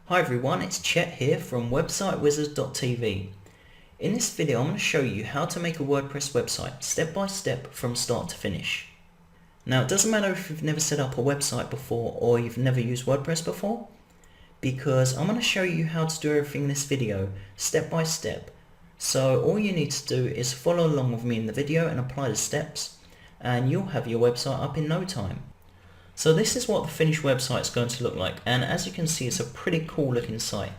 Hi everyone, it's Chet here from websitewizard.tv. In this video I'm going to show you how to make a WordPress website step by step from start to finish. Now it doesn't matter if you've never set up a website before or you've never used WordPress before, because I'm going to show you how to do everything in this video step by step. So all you need to do is follow along with me in the video and apply the steps, and you'll have your website up in no time. So this is what the finished website is going to look like, and as you can see it's a pretty cool looking site.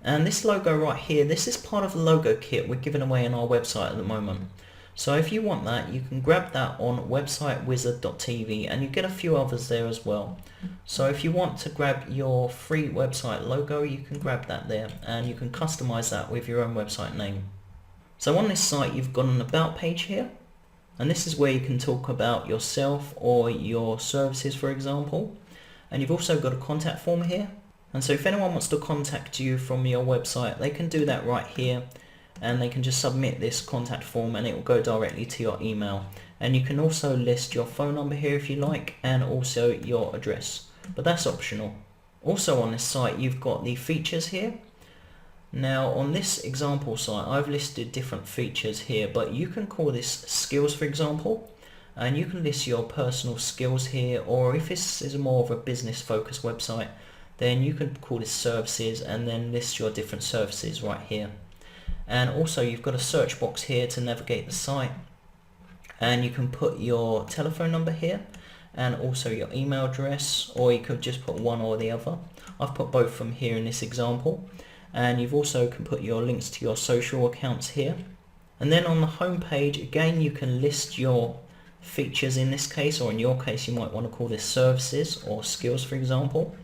And this logo right here, this is part of the logo kit we're giving away on our website at the moment. So if you want that, you can grab that on websitewizard.tv, and you get a few others there as well. So if you want to grab your free website logo, you can grab that there, and you can customize that with your own website name. So on this site you've got an about page here. And this is where you can talk about yourself or your services, for example. And you've also got a contact form here. And so if anyone wants to contact you from your website, they can do that right here. And they can just submit this contact form and it will go directly to your email. And you can also list your phone number here if you like, and also your address. But that's optional. Also on this site you've got the features here. Now on this example site I've listed different features here, but you can call this skills, for example, and you can list your personal skills here, or if this is more of a business focused website, then you can call this services and then list your different services right here. And also you've got a search box here to navigate the site, and you can put your telephone number here and also your email address, or you could just put one or the other. I've put both of them here in this example. And you've also can put your links to your social accounts here. And then on the home page again you can list your features in this case, or in your case you might want to call this services or skills, for example.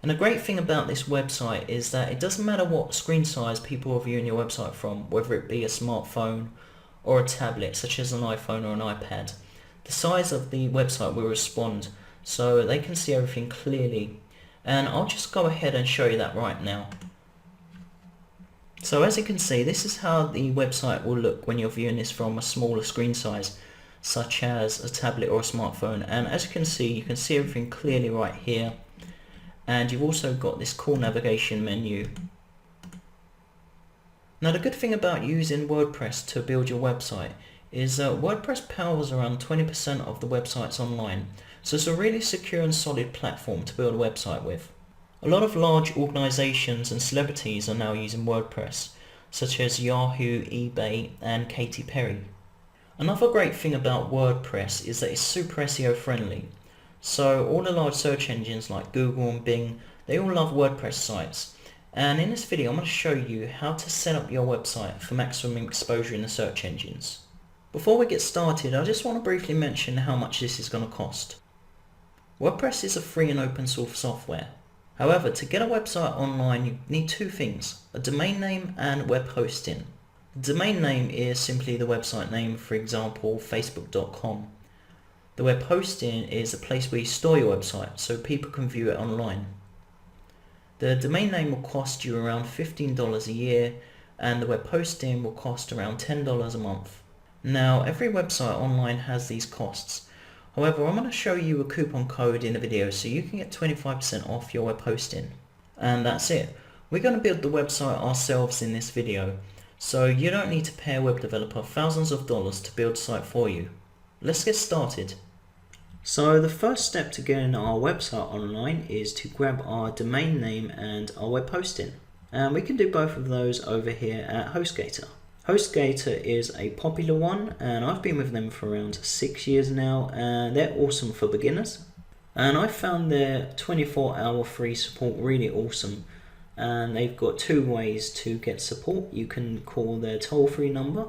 And the great thing about this website is that it doesn't matter what screen size people are viewing your website from, whether it be a smartphone or a tablet such as an iPhone or an iPad. The size of the website will respond so they can see everything clearly. And I'll just go ahead and show you that right now. So as you can see, this is how the website will look when you're viewing this from a smaller screen size, such as a tablet or a smartphone. And as you can see everything clearly right here. And you've also got this cool navigation menu. Now the good thing about using WordPress to build your website is that WordPress powers around 20% of the websites online. So it's a really secure and solid platform to build a website with. A lot of large organizations and celebrities are now using WordPress, such as Yahoo, eBay and Katy Perry. Another great thing about WordPress is that it's super SEO friendly. So all the large search engines like Google and Bing, they all love WordPress sites. And in this video I'm going to show you how to set up your website for maximum exposure in the search engines. Before we get started, I just want to briefly mention how much this is going to cost. WordPress is a free and open source software. However, to get a website online you need two things, a domain name and web hosting. The domain name is simply the website name, for example facebook.com. The web hosting is a place where you store your website so people can view it online. The domain name will cost you around $15 a year, and the web hosting will cost around $10 a month. Now every website online has these costs. However, I'm going to show you a coupon code in the video so you can get 25% off your web hosting. And that's it. We're going to build the website ourselves in this video, so you don't need to pay a web developer thousands of dollars to build a site for you. Let's get started. So the first step to getting our website online is to grab our domain name and our web hosting. And we can do both of those over here at HostGator. HostGator is a popular one, and I've been with them for around 6 years now, and they're awesome for beginners. And I found their 24-hour free support really awesome, and they've got two ways to get support. You can call their toll-free number,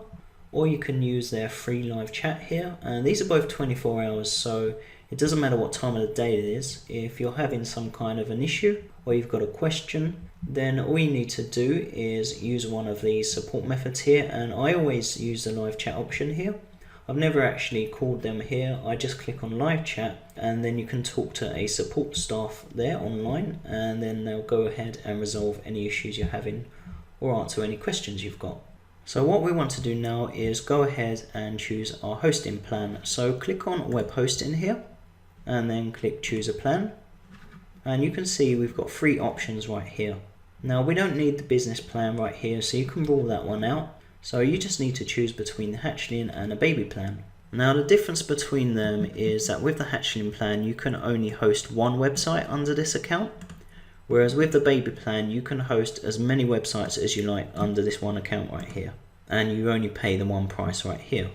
or you can use their free live chat here, and these are both 24 hours, so it doesn't matter what time of the day it is. If you're having some kind of an issue or you've got a question, then all you need to do is use one of these support methods here, and I always use the live chat option here. I've never actually called them here. I just click on live chat, and then you can talk to a support staff there online, and then they'll go ahead and resolve any issues you're having or answer any questions you've got. So what we want to do now is go ahead and choose our hosting plan. So click on web hosting here and then click choose a plan. and you can see we've got 3 options right here. Now we don't need the business plan right here, so you can rule that one out. So you just need to choose between the hatchling and a baby plan. Now the difference between them is that with the hatchling plan you can only host one website under this account, whereas with the baby plan you can host as many websites as you like under this one account right here, and you only pay the one price right here.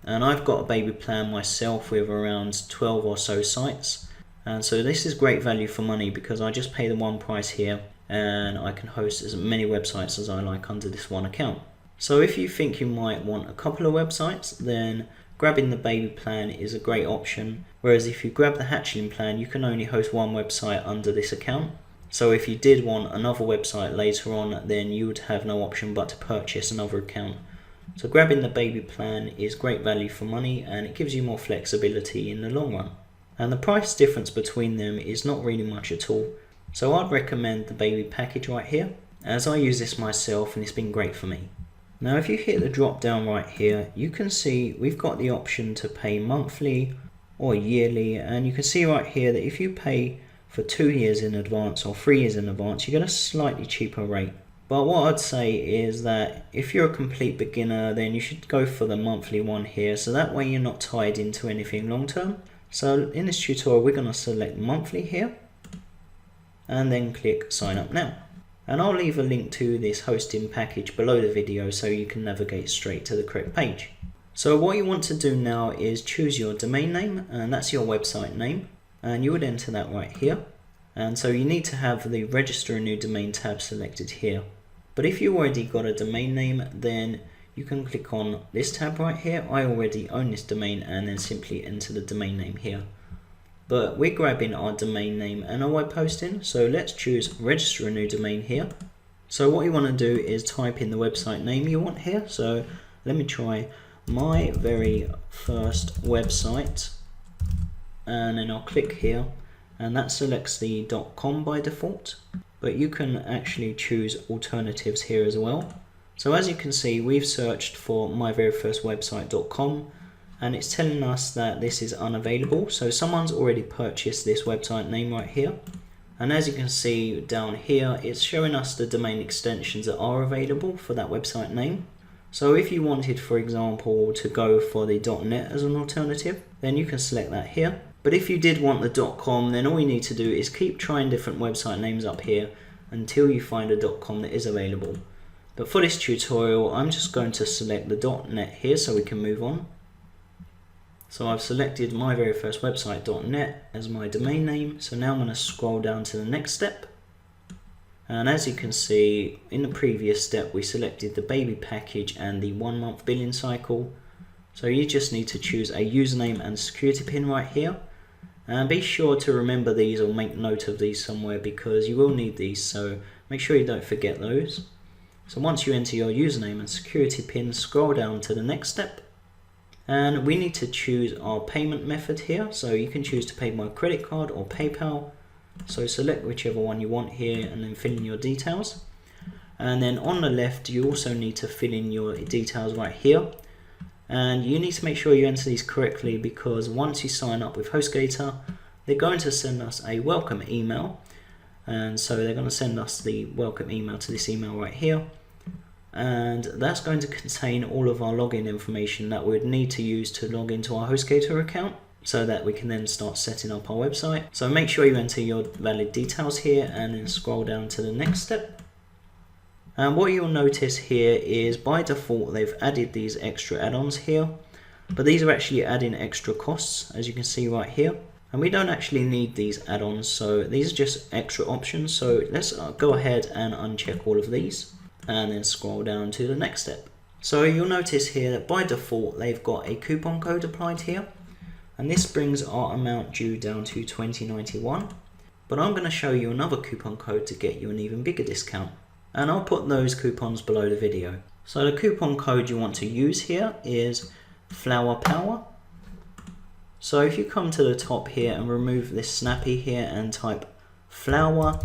And I've got a baby plan myself with around 12 or so sites, and so this is great value for money because I just pay the one price here and I can host as many websites as I like under this one account. So if you think you might want a couple of websites, then grabbing the baby plan is a great option, whereas if you grab the hatchling plan you can only host one website under this account. So if you did want another website later on, then you would have no option but to purchase another account. So grabbing the baby plan is great value for money, and it gives you more flexibility in the long run. And the price difference between them is not really much at all. So I'd recommend the baby package right here, as I use this myself and it's been great for me. Now if you hit the drop down right here, you can see we've got the option to pay monthly or yearly, and you can see right here that if you pay for 2 years in advance or 3 years in advance, you get a slightly cheaper rate. But what I'd say is that if you're a complete beginner, then you should go for the monthly one here, so that way you're not tied into anything long term. So in this tutorial we're going to select monthly here and then click sign up now. And I'll leave a link to this hosting package below the video so you can navigate straight to the correct page. So what you want to do now is choose your domain name, and that's your website name, and you would enter that right here. And so you need to have the register a new domain tab selected here. But if you already got a domain name, then you can click on this tab right here. I already own this domain, and then simply enter the domain name here. But we're grabbing our domain name and our web hosting, so let's choose register a new domain here. So what you want to do is type in the website name you want here. So let me try my very first website, and then I'll click here, and that selects the .com by default, but you can actually choose alternatives here as well. So as you can see, we've searched for myveryfirstwebsite.com, and it's telling us that this is unavailable, so someone's already purchased this website name right here. And as you can see down here, it's showing us the domain extensions that are available for that website name. So if you wanted, for example, to go for the .net as an alternative, then you can select that here. But if you did want the .com, then all you need to do is keep trying different website names up here until you find a .com that is available. But for this tutorial, I'm just going to select the .net here so we can move on. So I've selected myveryfirstwebsite.net as my domain name. So now I'm going to scroll down to the next step. And as you can see, in the previous step, we selected the baby package and the 1 month billing cycle. So you just need to choose a username and security pin right here. And be sure to remember these or make note of these somewhere, because you will need these, so make sure you don't forget those. So once you enter your username and security pin, scroll down to the next step. And we need to choose our payment method here. So you can choose to pay by credit card or PayPal. So select whichever one you want here and then fill in your details. And then on the left, you also need to fill in your details right here. And you need to make sure you enter these correctly, because once you sign up with HostGator, they're going to send us a welcome email. And so they're going to send us the welcome email to this email right here. And that's going to contain all of our login information that we would need to use to log into our HostGator account, so that we can then start setting up our website. So make sure you enter your valid details here and then scroll down to the next step. And what you'll notice here is by default they've added these extra add-ons here, but these are actually adding extra costs, as you can see right here. And we don't actually need these add-ons, so these are just extra options. So let's go ahead and uncheck all of these and then scroll down to the next step. So you'll notice here that by default they've got a coupon code applied here, and this brings our amount due down to $20.91. But I'm going to show you another coupon code to get you an even bigger discount, and I'll put those coupons below the video. So the coupon code you want to use here is Flower Power. So if you come to the top here and remove this snappy here and type Flower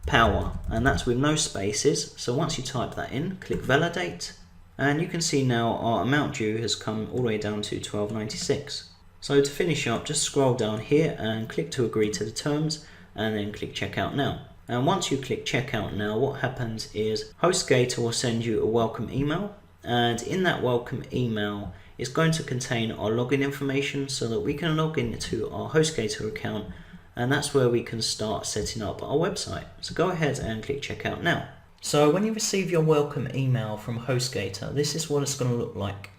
Power, and that's with no spaces. So once you type that in, click validate, and you can see now our amount due has come all the way down to $12.96. So to finish up, just scroll down here and click to agree to the terms, and then click checkout now. And once you click checkout now, what happens is HostGator will send you a welcome email, and in that welcome email it's going to contain our login information so that we can log into our HostGator account, and that's where we can start setting up our website. So go ahead and click checkout now. So when you receive your welcome email from HostGator, this is what it's going to look like.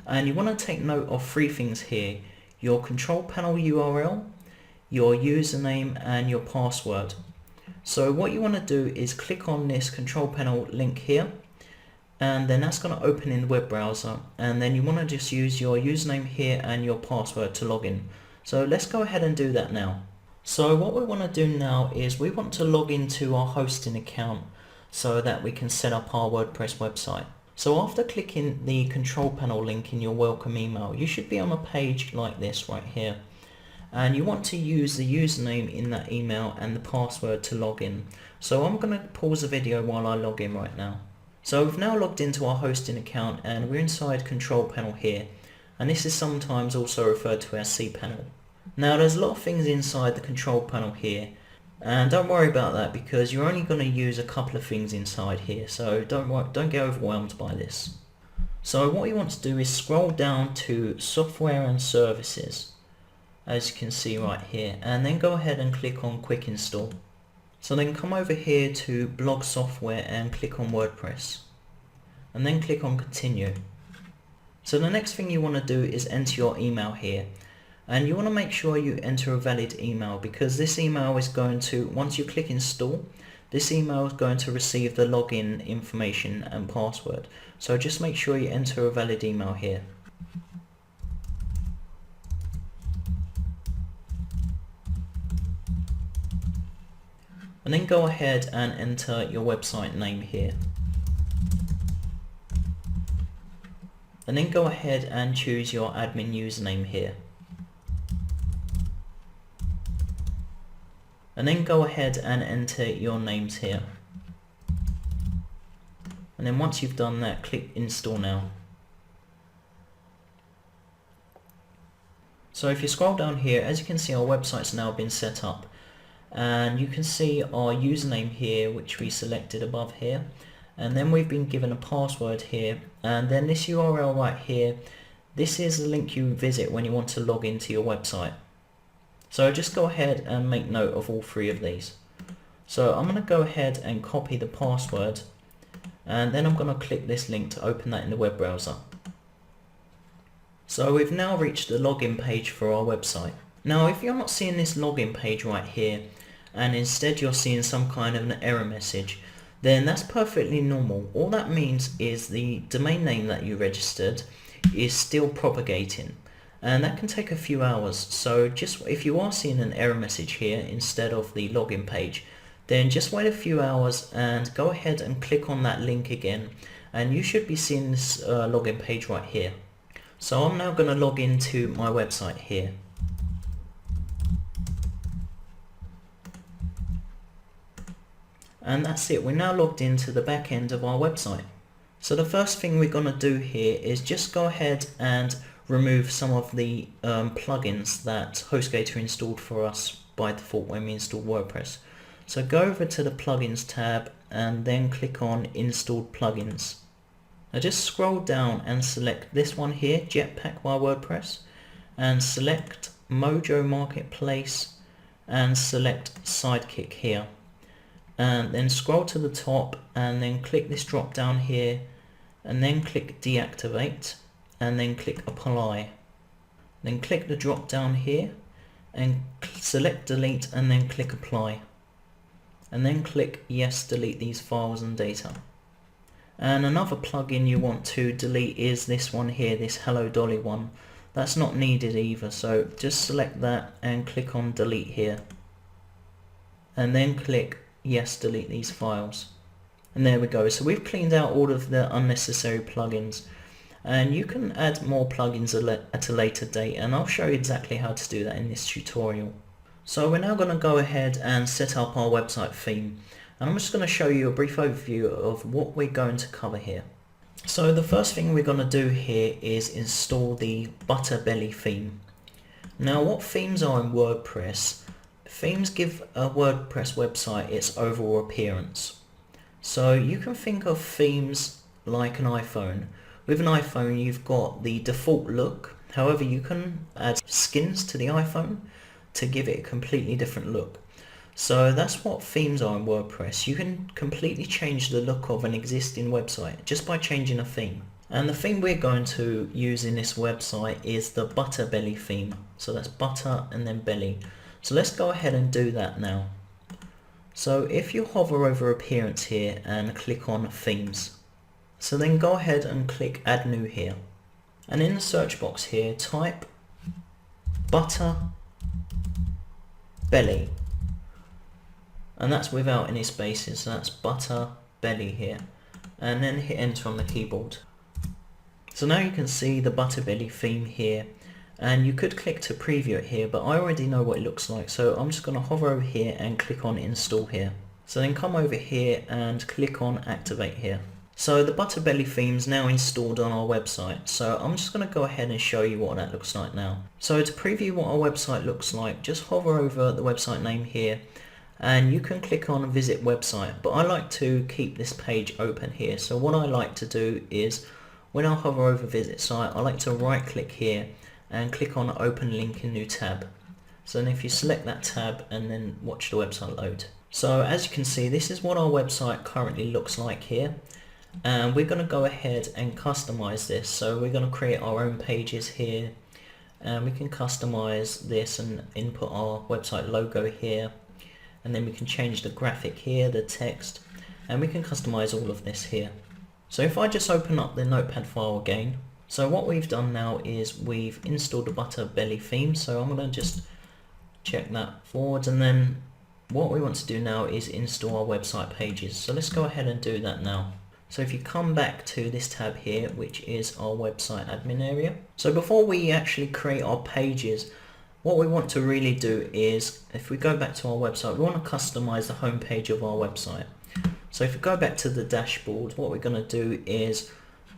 And you want to take note of three things here: your control panel URL, your username, and your password. So what you want to do is click on this control panel link here, and then that's going to open in the web browser, and then you want to just use your username here and your password to log in. So let's go ahead and do that now. So what we want to do now is we want to log into our hosting account so that we can set up our WordPress website. So after clicking the control panel link in your welcome email, you should be on a page like this right here, and you want to use the username in that email and the password to log in. So I'm going to pause the video while I log in right now. So we've now logged into our hosting account and we're inside control panel here, and this is sometimes also referred to as cPanel. Now there's a lot of things inside the control panel here, and don't worry about that because you're only going to use a couple of things inside here, so don't get overwhelmed by this. So what you want to do is scroll down to software and services, as you can see right here, and then go ahead and click on quick install. So then come over here to blog software and click on WordPress, and then click on continue. So the next thing you want to do is enter your email here, and you want to make sure you enter a valid email because this email is going to, once you click install, this email is going to receive the login information and password. So just make sure you enter a valid email here. And then go ahead and enter your website name here. And then go ahead and choose your admin username here. And then go ahead and enter your names here. And then once you've done that, click install now. So if you scroll down here, as you can see, our website's now been set up. And you can see our username here, which we selected above here, and then we've been given a password here, and then this URL right here, this is the link you visit when you want to log into your website. So just go ahead and make note of all three of these. So I'm going to go ahead and copy the password, and then I'm going to click this link to open that in the web browser. So we've now reached the login page for our website. Now if you're not seeing this login page right here, and instead you're seeing some kind of an error message, then that's perfectly normal. All that means is the domain name that you registered is still propagating, and that can take a few hours. So just if you are seeing an error message here instead of the login page, then just wait a few hours and go ahead and click on that link again, and you should be seeing this login page right here. So I'm now going to log into my website here. And that's it, we're now logged into the back end of our website. So the first thing we're going to do here is just go ahead and remove some of the plugins that HostGator installed for us by default when we install WordPress. So go over to the plugins tab and then click on installed plugins. Now just scroll down and select this one here, Jetpack by WordPress, and select Mojo Marketplace and select Sidekick here. And then scroll to the top and then click this drop down here, and then click deactivate, and then click apply. Then click the drop down here and select delete, and then click apply, and then click yes, delete these files and data. And another plugin you want to delete is this one here, this Hello Dolly one. That's not needed either, so just select that and click on delete here, and then click yes, delete these files. And there we go. So we've cleaned out all of the unnecessary plugins, and you can add more plugins at a later date, and I'll show you exactly how to do that in this tutorial. So we're now going to go ahead and set up our website theme, and I'm just going to show you a brief overview of what we're going to cover here. So the first thing we're going to do here is install the Butterbelly theme. Now what themes are in WordPress? themes give a WordPress website its overall appearance. So you can think of themes like an iPhone. With an iPhone you've got the default look, however you can add skins to the iPhone to give it a completely different look. So that's what themes are in WordPress. You can completely change the look of an existing website just by changing a theme. And the theme we're going to use in this website is the butter belly theme. So that's butter and then belly. So let's go ahead and do that now. So if you hover over appearance here and click on themes, so then go ahead and click add new here. And in the search box here type butter belly. And that's without any spaces, so that's butter belly here. And then hit enter on the keyboard. So now you can see the butter belly theme here, and you could click to preview it here, but I already know what it looks like, so I'm just going to hover over here and click on install here. So then come over here and click on activate here. So the butter belly theme is now installed on our website, so I'm just going to go ahead and show you what that looks like now. So to preview what our website looks like, just hover over the website name here and you can click on visit website, but I like to keep this page open here. So what I like to do is when I hover over visit site, I like to right click here and click on open link in new tab. So then if you select that tab and then watch the website load. So as you can see, this is what our website currently looks like here, and we're going to go ahead and customize this. So we're going to create our own pages here, and we can customize this and input our website logo here, and then we can change the graphic here, the text, and we can customize all of this here. So if I just open up the notepad file again, so what we've done now is we've installed the butter belly theme, so I'm going to just check that forward, and then what we want to do now is install our website pages. So let's go ahead and do that now. So if you come back to this tab here, which is our website admin area. So before we actually create our pages, what we want to really do is, if we go back to our website, we want to customize the home page of our website. So if we go back to the dashboard, what we're going to do is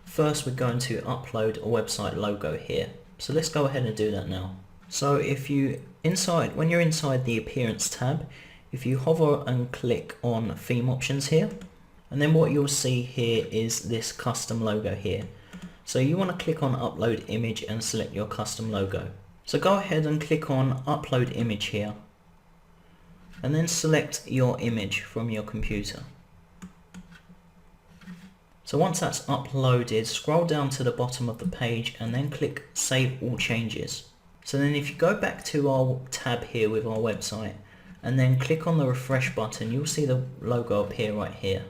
first we're going to upload a website logo here. So let's go ahead and do that now. So if you when you're inside the appearance tab, if you hover and click on theme options here, and then what you'll see here is this custom logo here. So you want to click on upload image and select your custom logo. So go ahead and click on upload image here, and then select your image from your computer. So once that's uploaded, scroll down to the bottom of the page and then click save all changes. So then if you go back to our tab here with our website and then click on the refresh button, you'll see the logo appear right here.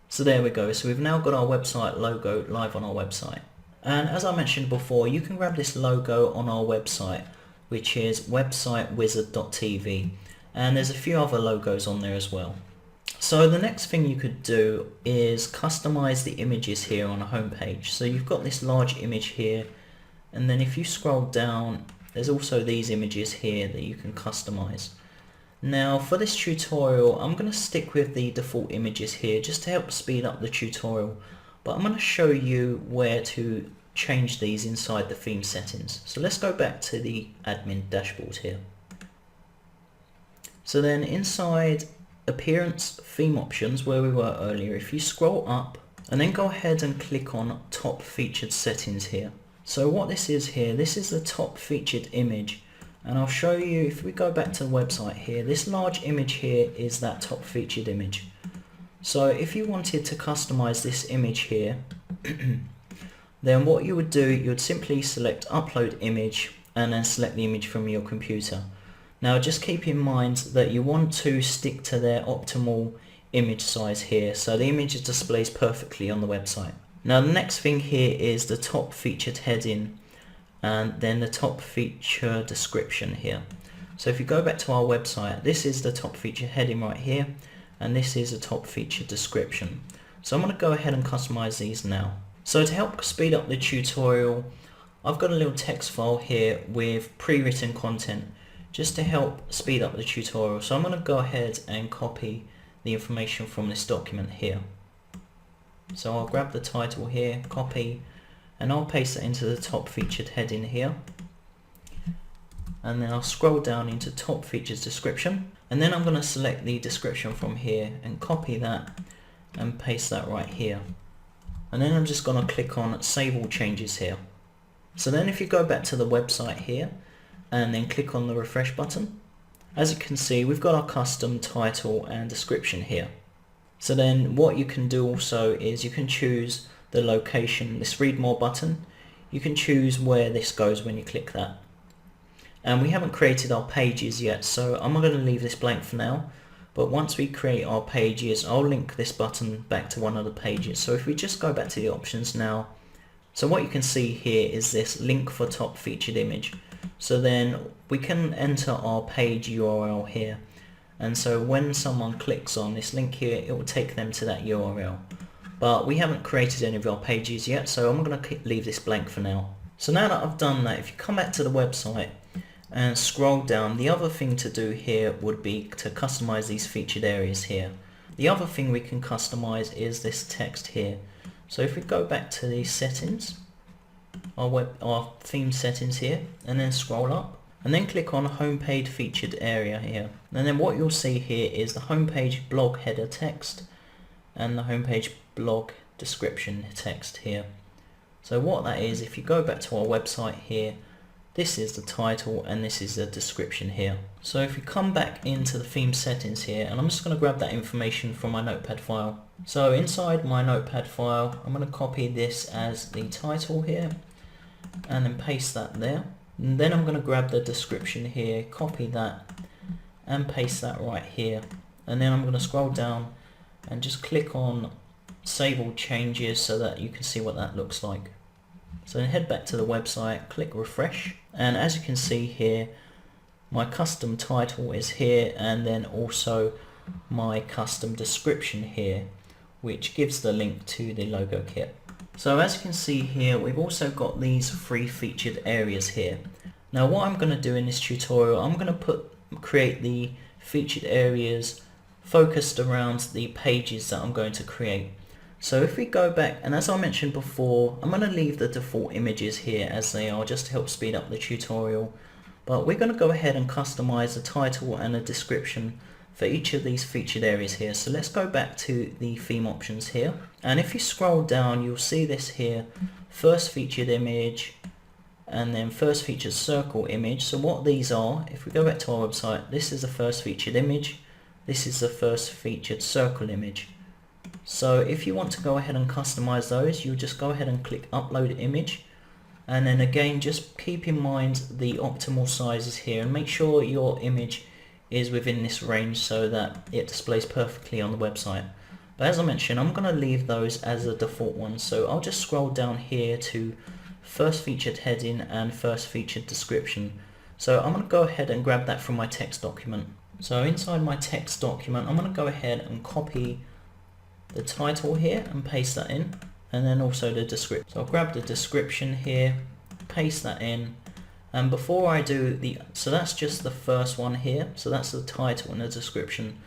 So there we go. So we've now got our website logo live on our website. And as I mentioned before, you can grab this logo on our website, which is websitewizard.tv, and there's a few other logos on there as well. So the next thing you could do is customize the images here on a home page. So you've got this large image here, and then if you scroll down, there's also these images here that you can customize. Now for this tutorial, I'm going to stick with the default images here just to help speed up the tutorial, but I'm going to show you where to change these inside the theme settings. So let's go back to the admin dashboard here. So then inside appearance theme options where we were earlier, if you scroll up and then go ahead and click on top featured settings here. So what this is here, this is the top featured image, and I'll show you if we go back to the website here, this large image here is that top featured image. So if you wanted to customize this image here, then what you would do, you would simply select upload image and then select the image from your computer. Now just keep in mind that you want to stick to their optimal image size here, so the image displays perfectly on the website. Now the next thing here is the top featured heading and then the top feature description here. So if you go back to our website, this is the top feature heading right here, and this is the top feature description. So I'm going to go ahead and customize these now. So to help speed up the tutorial, I've got a little text file here with pre-written content just to help speed up the tutorial. So I'm going to go ahead and copy the information from this document here. So I'll grab the title here, copy, and I'll paste it into the top featured heading here. and then I'll scroll down into top features description, and then I'm going to select the description from here and copy that and paste that right here. And then I'm just going to click on save all changes here. So then if you go back to the website here and then click on the refresh button, as you can see we've got our custom title and description here. So then what you can do also is you can choose the location, this read more button. You can choose where this goes when you click that. And we haven't created our pages yet, so I'm not going to leave this blank for now. But once we create our pages, I'll link this button back to one of the pages. So if we just go back to the options now, so what you can see here is this link for top featured image. So then we can enter our page URL here. And so when someone clicks on this link here, it will take them to that URL. But we haven't created any of our pages yet, so I'm going to leave this blank for now. So now that I've done that, if you come back to the website and scroll down, the other thing to do here would be to customize these featured areas here. The other thing we can customize is this text here. So if we go back to the settings, our theme settings here, and then scroll up and then click on homepage featured area here. And then what you'll see here is the homepage blog header text and the homepage blog description text here. So what that is, if you go back to our website here, this is the title and this is the description here. So if we come back into the theme settings here, and I'm just going to grab that information from my notepad file. So inside my notepad file, I'm going to copy this as the title here and then paste that there. And then I'm going to grab the description here, copy that and paste that right here. And then I'm going to scroll down and just click on save all changes so that you can see what that looks like. So then head back to the website, click refresh, and as you can see here, my custom title is here, and then also my custom description here, which gives the link to the logo kit. So as you can see here, we've also got these 3 featured areas here. Now what I'm going to do in this tutorial, I'm going to create the featured areas focused around the pages that I'm going to create. So if we go back, and as I mentioned before, I'm going to leave the default images here as they are just to help speed up the tutorial. But we're going to go ahead and customize the title and a description for each of these featured areas here. So let's go back to the theme options here. And if you scroll down, you'll see this here, first featured image, and then first featured circle image. So what these are, if we go back to our website, this is the first featured image, this is the first featured circle image. So if you want to go ahead and customize those, you'll just go ahead and click upload image, and then again just keep in mind the optimal sizes here and make sure your image is within this range so that it displays perfectly on the website. But as I mentioned, I'm going to leave those as the default ones, so I'll just scroll down here to first featured heading and first featured description. So I'm going to go ahead and grab that from my text document. So inside my text document, I'm going to go ahead and copy the title here and paste that in, and then also the description. So I'll grab the description here, paste that in, and before I do so that's just the first one here, so that's the title and the description.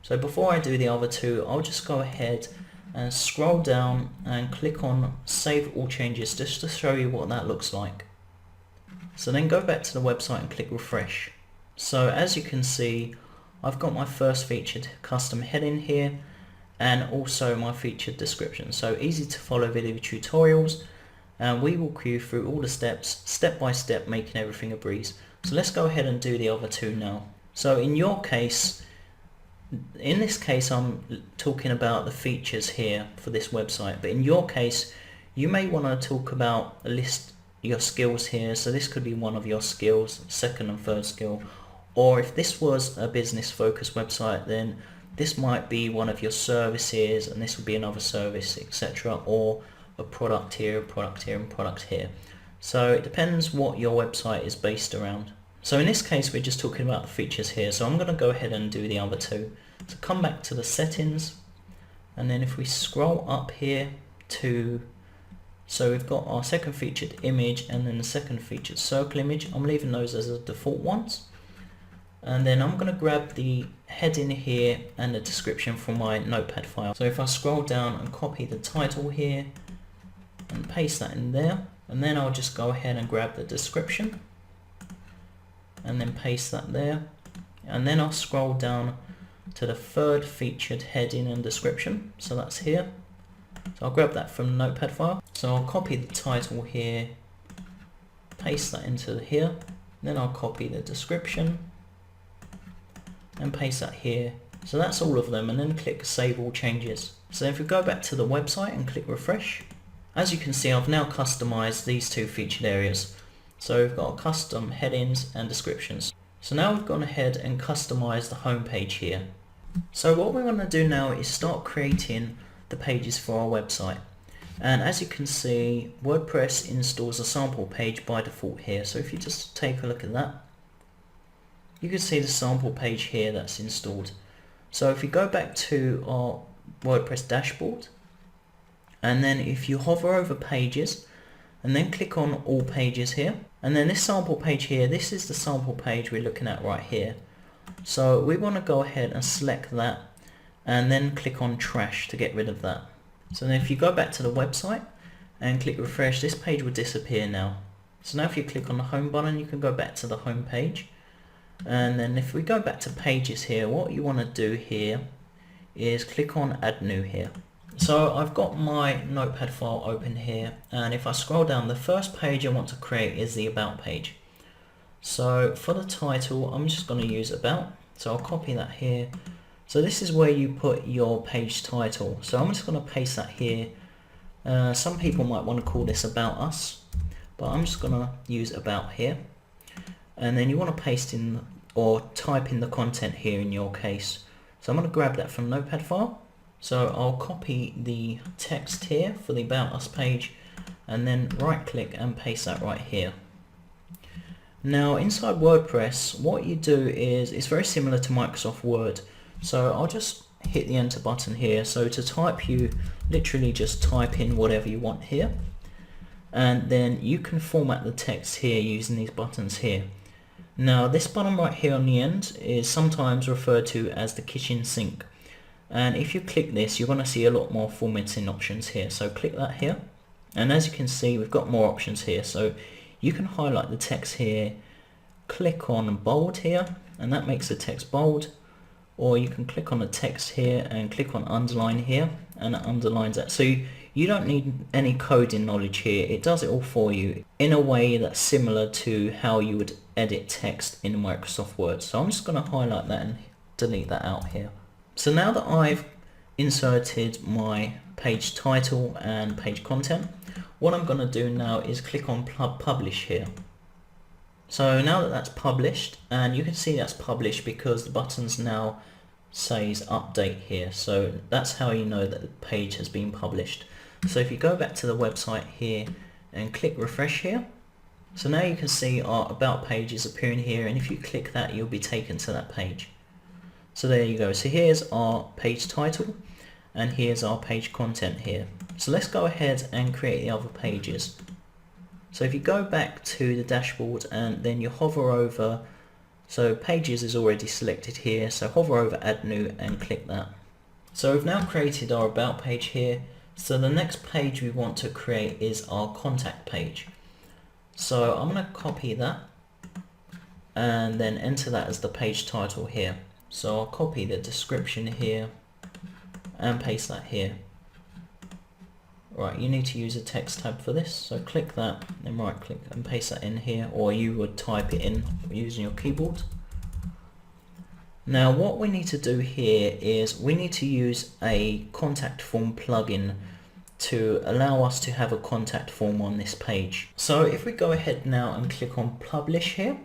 So before I do the other 2, I'll just go ahead and scroll down and click on save all changes just to show you what that looks like. So then go back to the website and click refresh. So as you can see, I've got my first featured custom heading here and also my featured description. So easy to follow video tutorials, and we will walk you through all the steps step by step, making everything a breeze. So let's go ahead and do the other 2 now. So in this case I'm talking about the features here for this website, but in your case you may want to talk about list your skills here. So this could be one of your skills, second and third skill, or if this was a business focused website, then this might be one of your services, and this would be another service, etc., or a product here, a product here, and product here. So it depends what your website is based around. So in this case, we're just talking about the features here. So I'm going to go ahead and do the other 2. So come back to the settings, and then if we scroll up here to, so we've got our second featured image and then the second featured circle image. I'm leaving those as the default ones. And then I'm going to grab the heading here and the description from my notepad file. So if I scroll down and copy the title here and paste that in there, and then I'll just go ahead and grab the description and then paste that there, and then I'll scroll down to the third featured heading and description, so that's here. So I'll grab that from the notepad file. So I'll copy the title here, paste that into here, then I'll copy the description and paste that here. So that's all of them, and then click Save All Changes. So if we go back to the website and click refresh, as you can see, I've now customized these two featured areas. So we've got custom headings and descriptions. So now we've gone ahead and customized the home page here. So what we want to do now is start creating the pages for our website. And as you can see, WordPress installs a sample page by default here. So if you just take a look at that, you can see the sample page here that's installed. So if you go back to our WordPress dashboard, and then if you hover over pages and then click on all pages here, and then this sample page here, this is the sample page we're looking at right here. So we want to go ahead and select that and then click on trash to get rid of that. So then if you go back to the website and click refresh, this page will disappear now. So now if you click on the home button, you can go back to the home page. And then if we go back to pages here, what you want to do here is click on add new here. So I've got my notepad file open here, and if I scroll down, the first page I want to create is the about page. So for the title, I'm just going to use about. So I'll copy that here. So this is where you put your page title. So I'm just going to paste that here. Some people might want to call this about us, but I'm just going to use about here. And then you want to paste in or type in the content here in your case. So I'm going to grab that from notepad file. So I'll copy the text here for the about us page and then right click and paste that right here. Now inside WordPress, what you do is, it's very similar to Microsoft Word. So I'll just hit the enter button here. So to type, you literally just type in whatever you want here. And then you can format the text here using these buttons here. Now this button right here on the end is sometimes referred to as the kitchen sink. And if you click this, you're going to see a lot more formatting options here. So click that here. And as you can see, we've got more options here. So you can highlight the text here, click on bold here, and that makes the text bold. Or you can click on the text here and click on underline here, and it underlines that. So you don't need any coding knowledge here. It does it all for you in a way that's similar to how you would edit text in Microsoft Word. So I'm just going to highlight that and delete that out here. So now that I've inserted my page title and page content, what I'm going to do now is click on publish here. So now that that's published, and you can see that's published because the buttons now says update here. So that's how you know that the page has been published. So if you go back to the website here and click refresh here, so now you can see our about page is appearing here, and if you click that, you'll be taken to that page. So there you go. So here's our page title and here's our page content here. So let's go ahead and create the other pages. So if you go back to the dashboard and then you hover over, so pages is already selected here, so hover over add new and click that. So we've now created our about page here. So the next page we want to create is our contact page. So I'm going to copy that and then enter that as the page title here. So I'll copy the description here and paste that here. Right, you need to use a text tab for this, so click that, then right click and paste that in here, or you would type it in using your keyboard. Now what we need to do here is we need to use a contact form plugin to allow us to have a contact form on this page. So if we go ahead now and click on publish here,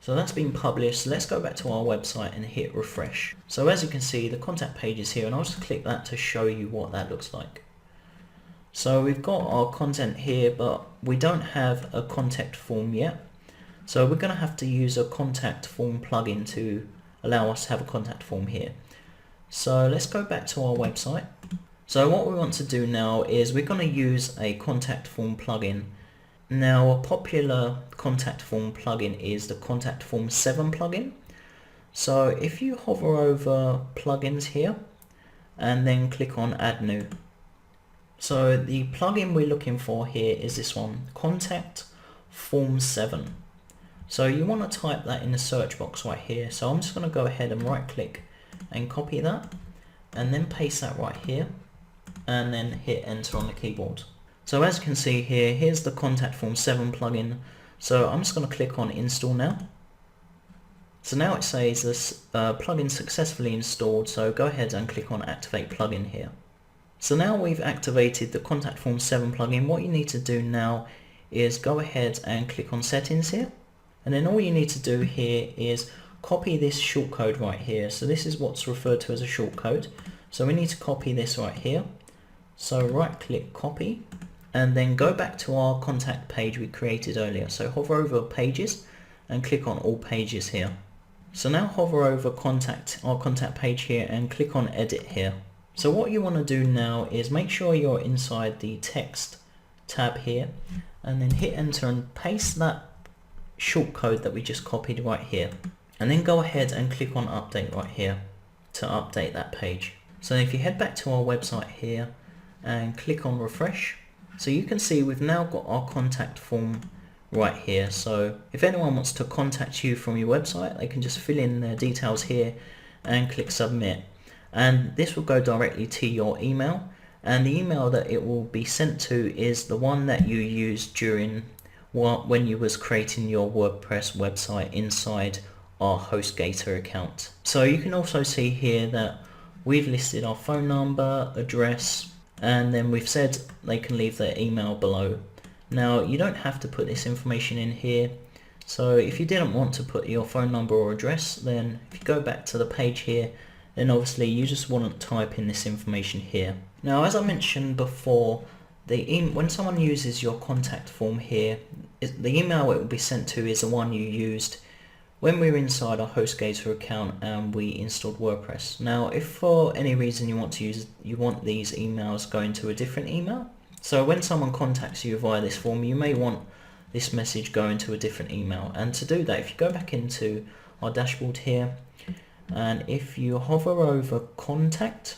so that's been published. Let's go back to our website and hit refresh. So as you can see, the contact page is here, and I'll just click that to show you what that looks like. So we've got our content here, but we don't have a contact form yet. So we're going to have to use a contact form plugin to allow us to have a contact form here. So let's go back to our website. So what we want to do now is we're going to use a contact form plugin. Now a popular contact form plugin is the Contact Form 7 plugin. So if you hover over plugins here and then click on add new. So the plugin we're looking for here is this one, Contact Form 7. So you want to type that in the search box right here. So I'm just going to go ahead and right click and copy that and then paste that right here and then hit enter on the keyboard. So as you can see here, here's the Contact Form 7 plugin. So I'm just going to click on install now. So now it says this plugin successfully installed, so go ahead and click on activate plugin here. So now we've activated the Contact Form 7 plugin. What you need to do now is go ahead and click on settings here, and then all you need to do here is copy this shortcode right here. So this is what's referred to as a shortcode. So we need to copy this right here. So right click copy and then go back to our contact page we created earlier. So hover over pages and click on all pages here. So now hover over our contact page here and click on edit here. So what you want to do now is make sure you're inside the text tab here and then hit enter and paste that shortcode that we just copied right here. And then go ahead and click on update right here to update that page. So if you head back to our website here and click on refresh, so you can see we've now got our contact form right here. So if anyone wants to contact you from your website, they can just fill in their details here and click submit, and this will go directly to your email, and the email that it will be sent to is the one that you used during when you was creating your WordPress website inside our HostGator account. So you can also see here that we've listed our phone number, address, and then we've said they can leave their email below. Now you don't have to put this information in here, so if you didn't want to put your phone number or address, then if you go back to the page here, then obviously you just want to type in this information here. Now as I mentioned before, when someone uses your contact form here, the email it will be sent to is the one you used when we were inside our HostGator account and we installed WordPress. Now if for any reason you want these emails going to a different email, so when someone contacts you via this form, you may want this message going to a different email. And to do that, if you go back into our dashboard here, and if you hover over contact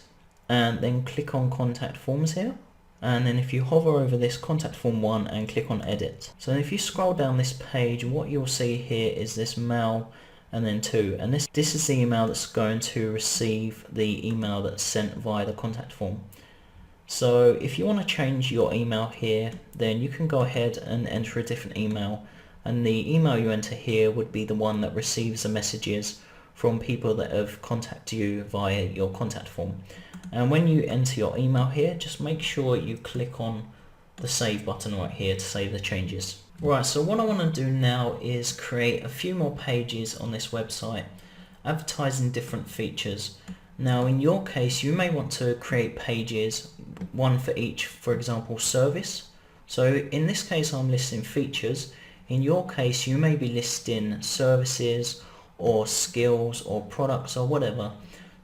and then click on contact forms here, and then if you hover over this contact form 1 and click on edit. So if you scroll down this page, what you'll see here is this mail and then 2, and this is the email that's going to receive the email that's sent via the contact form. So if you want to change your email here, then you can go ahead and enter a different email, and the email you enter here would be the one that receives the messages from people that have contacted you via your contact form. And when you enter your email here, just make sure you click on the save button right here to save the changes. Right, so what I want to do now is create a few more pages on this website advertising different features. Now in your case, you may want to create pages, one for each, for example, service. So in this case I'm listing features. In your case you may be listing services or skills or products or whatever.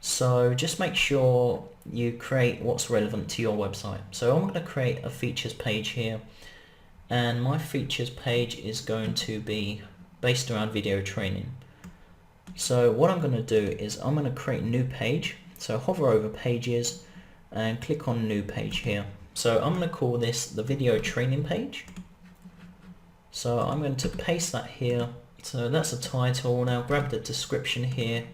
So just make sure you create what's relevant to your website. So I'm going to create a features page here, and my features page is going to be based around video training. So what I'm going to do is I'm going to create a new page. So hover over pages and click on new page here. So I'm going to call this the video training page. So I'm going to paste that here. So that's a title. Now grab the description here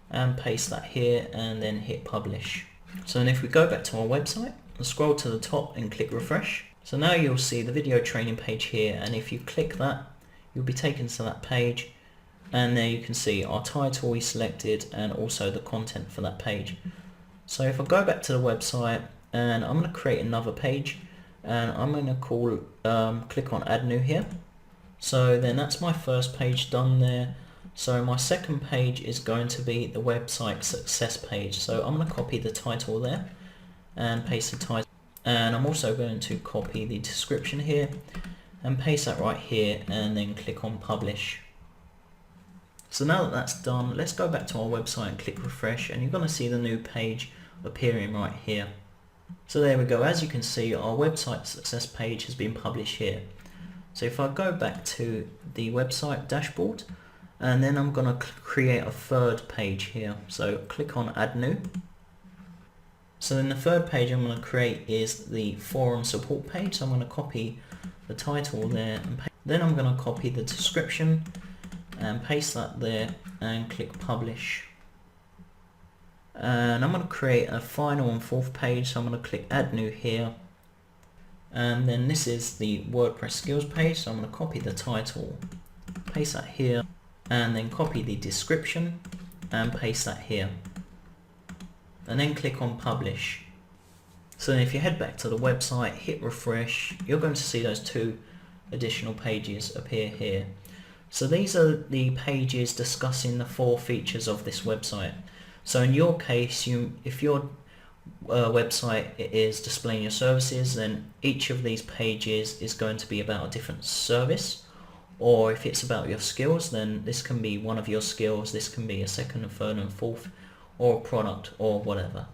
and paste that here and then hit publish. So then if we go back to our website and scroll to the top and click refresh. So now you'll see the video training page here, and if you click that, you'll be taken to that page. And there you can see our title we selected and also the content for that page. So if I go back to the website and I'm going to create another page, and I'm going to click on add new here. So then that's my first page done there. So my second page is going to be the website success page. So I'm going to copy the title there and paste the title, and I'm also going to copy the description here and paste that right here and then click on publish. So now that that's done, let's go back to our website and click refresh, and you're going to see the new page appearing right here. So there we go. As you can see, our website success page has been published here. So if I go back to the website dashboard, and then I'm going to create a third page here. So click on add new. So then the third page I'm going to create is the forum support page. So I'm going to copy the title there Then I'm going to copy the description and paste that there and click publish. And I'm going to create a final and fourth page, so I'm going to click add new here. And then this is the WordPress skills page, so I'm going to copy the title, paste that here, and then copy the description and paste that here. And then click on publish. So then if you head back to the website, hit refresh, you're going to see those two additional pages appear here. So these are the pages discussing the 4 features of this website. So in your case, if your website is displaying your services, then each of these pages is going to be about a different service. Or if it's about your skills, then this can be one of your skills, this can be a second and third and fourth, or a product or whatever.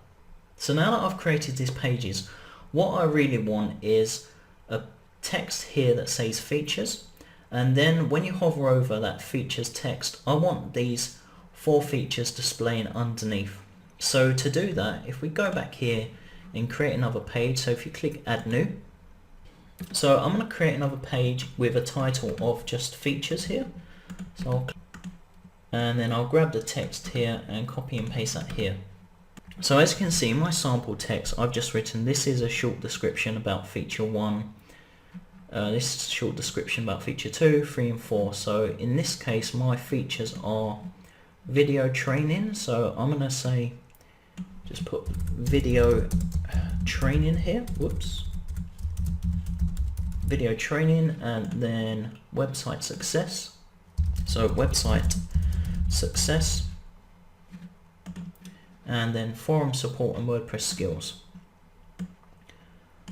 So now that I've created these pages, what I really want is a text here that says features, and then when you hover over that features text, I want these 4 features displaying underneath. So to do that, if we go back here and create another page, so if you click add new, so I'm going to create another page with a title of just features here. So and then I'll grab the text here and copy and paste that here. So as you can see in my sample text, I've just written this is a short description about feature 1, this is a short description about feature 2, 3 and 4. So in this case my features are video training, so I'm going to say just put video training here, whoops, video training, and then website success, so website success, and then forum support and WordPress skills.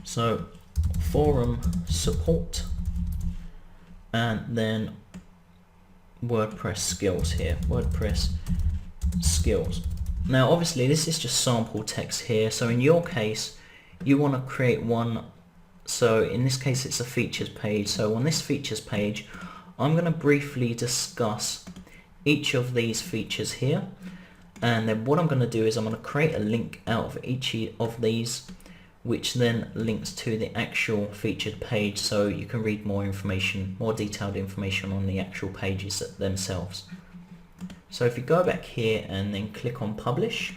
So forum support and then WordPress skills here, WordPress skills. Now obviously this is just sample text here, so in your case you want to create one. So in this case it's a features page, so on this features page I'm going to briefly discuss each of these features here, and then what I'm going to do is I'm going to create a link out of each of these, which then links to the actual featured page, so you can read more information, more detailed information on the actual pages themselves. So if you go back here and then click on publish,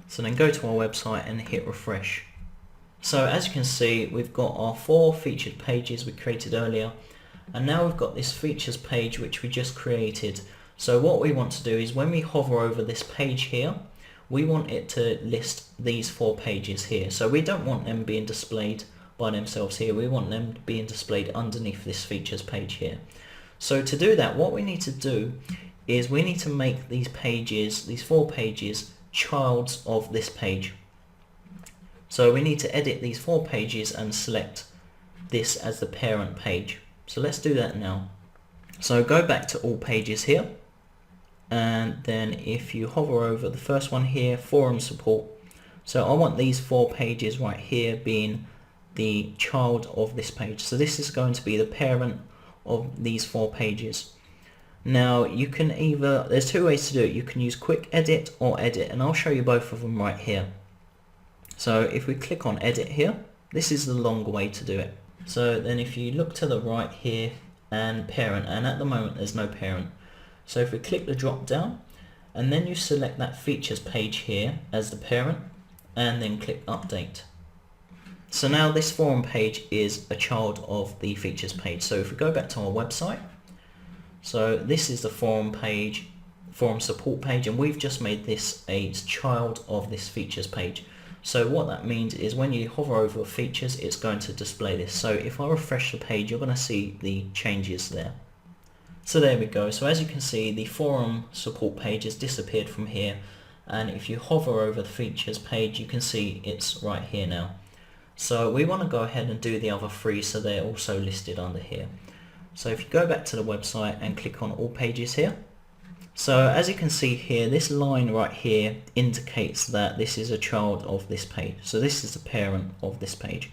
so then go to our website and hit refresh. So as you can see, we've got our 4 featured pages we created earlier, and now we've got this features page which we just created. So what we want to do is when we hover over this page here, we want it to list these 4 pages here. So we don't want them being displayed by themselves here, we want them being displayed underneath this features page here. So to do that, what we need to do is we need to make these pages, these 4 pages, childs of this page. So we need to edit these 4 pages and select this as the parent page. So let's do that now. So go back to all pages here, and then if you hover over the first one here, forum support, so I want these 4 pages right here being the child of this page. So this is going to be the parent of these 4 pages. Now you can either, there's 2 ways to do it. You can use quick edit or edit, and I'll show you both of them right here. So if we click on edit here, this is the longer way to do it. So then if you look to the right here and parent, and at the moment there's no parent. So if we click the drop down and then you select that features page here as the parent and then click update. So now this forum page is a child of the features page. So if we go back to our website, so this is the forum page, forum support page, and we've just made this a child of this features page. So what that means is when you hover over features, it's going to display this. So if I refresh the page, you're going to see the changes there. So there we go. So as you can see, the forum support page has disappeared from here, and if you hover over the features page, you can see it's right here now. So we want to go ahead and do the other 3 so they're also listed under here. So if you go back to the website and click on all pages here, so as you can see here, this line right here indicates that this is a child of this page. So this is the parent of this page.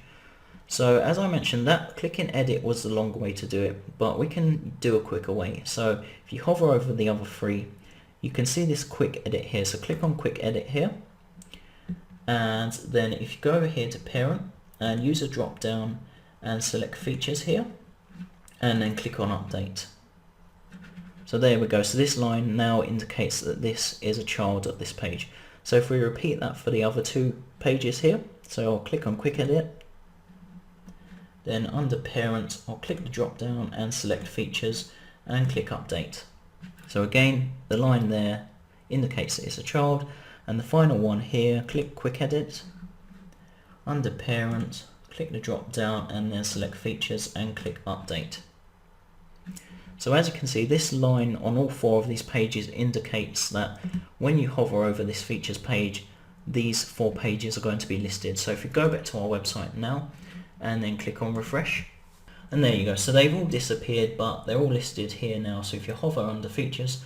So as I mentioned, that clicking edit was the longer way to do it, but we can do a quicker way. So if you hover over the other 3, you can see this quick edit here. So click on quick edit here, and then if you go over here to parent and use a drop down and select features here, and then click on update. So there we go. So this line now indicates that this is a child of this page. So if we repeat that for the other two pages here, so I'll click on quick edit, then under parent I'll click the drop down and select features and click update. So again, the line there indicates that it's a child, and the final one here, click quick edit, under parent, click the drop down and then select features and click update. So as you can see, this line on all four of these pages indicates that when you hover over this features page, these 4 pages are going to be listed. So if you go back to our website now and then click on refresh, and there you go. So they've all disappeared, but they're all listed here now. So if you hover under features,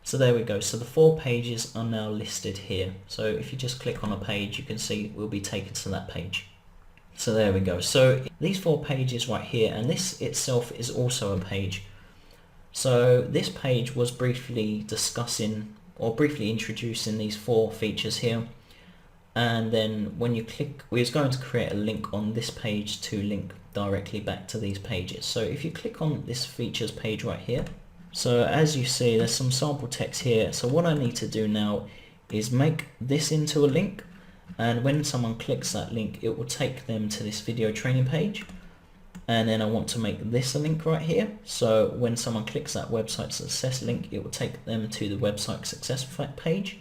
so there we go. So the 4 pages are now listed here. So if you just click on a page, you can see we'll be taken to that page. So there we go. So these 4 pages right here, and this itself is also a page. So this page was briefly discussing or briefly introducing these 4 features here, and then when you click, we was going to create a link on this page to link directly back to these pages. So if you click on this features page right here, so as you see there's some sample text here. So what I need to do now is make this into a link, and when someone clicks that link it will take them to this video training page. And then I want to make this a link right here, so when someone clicks that website success link it will take them to the website success page,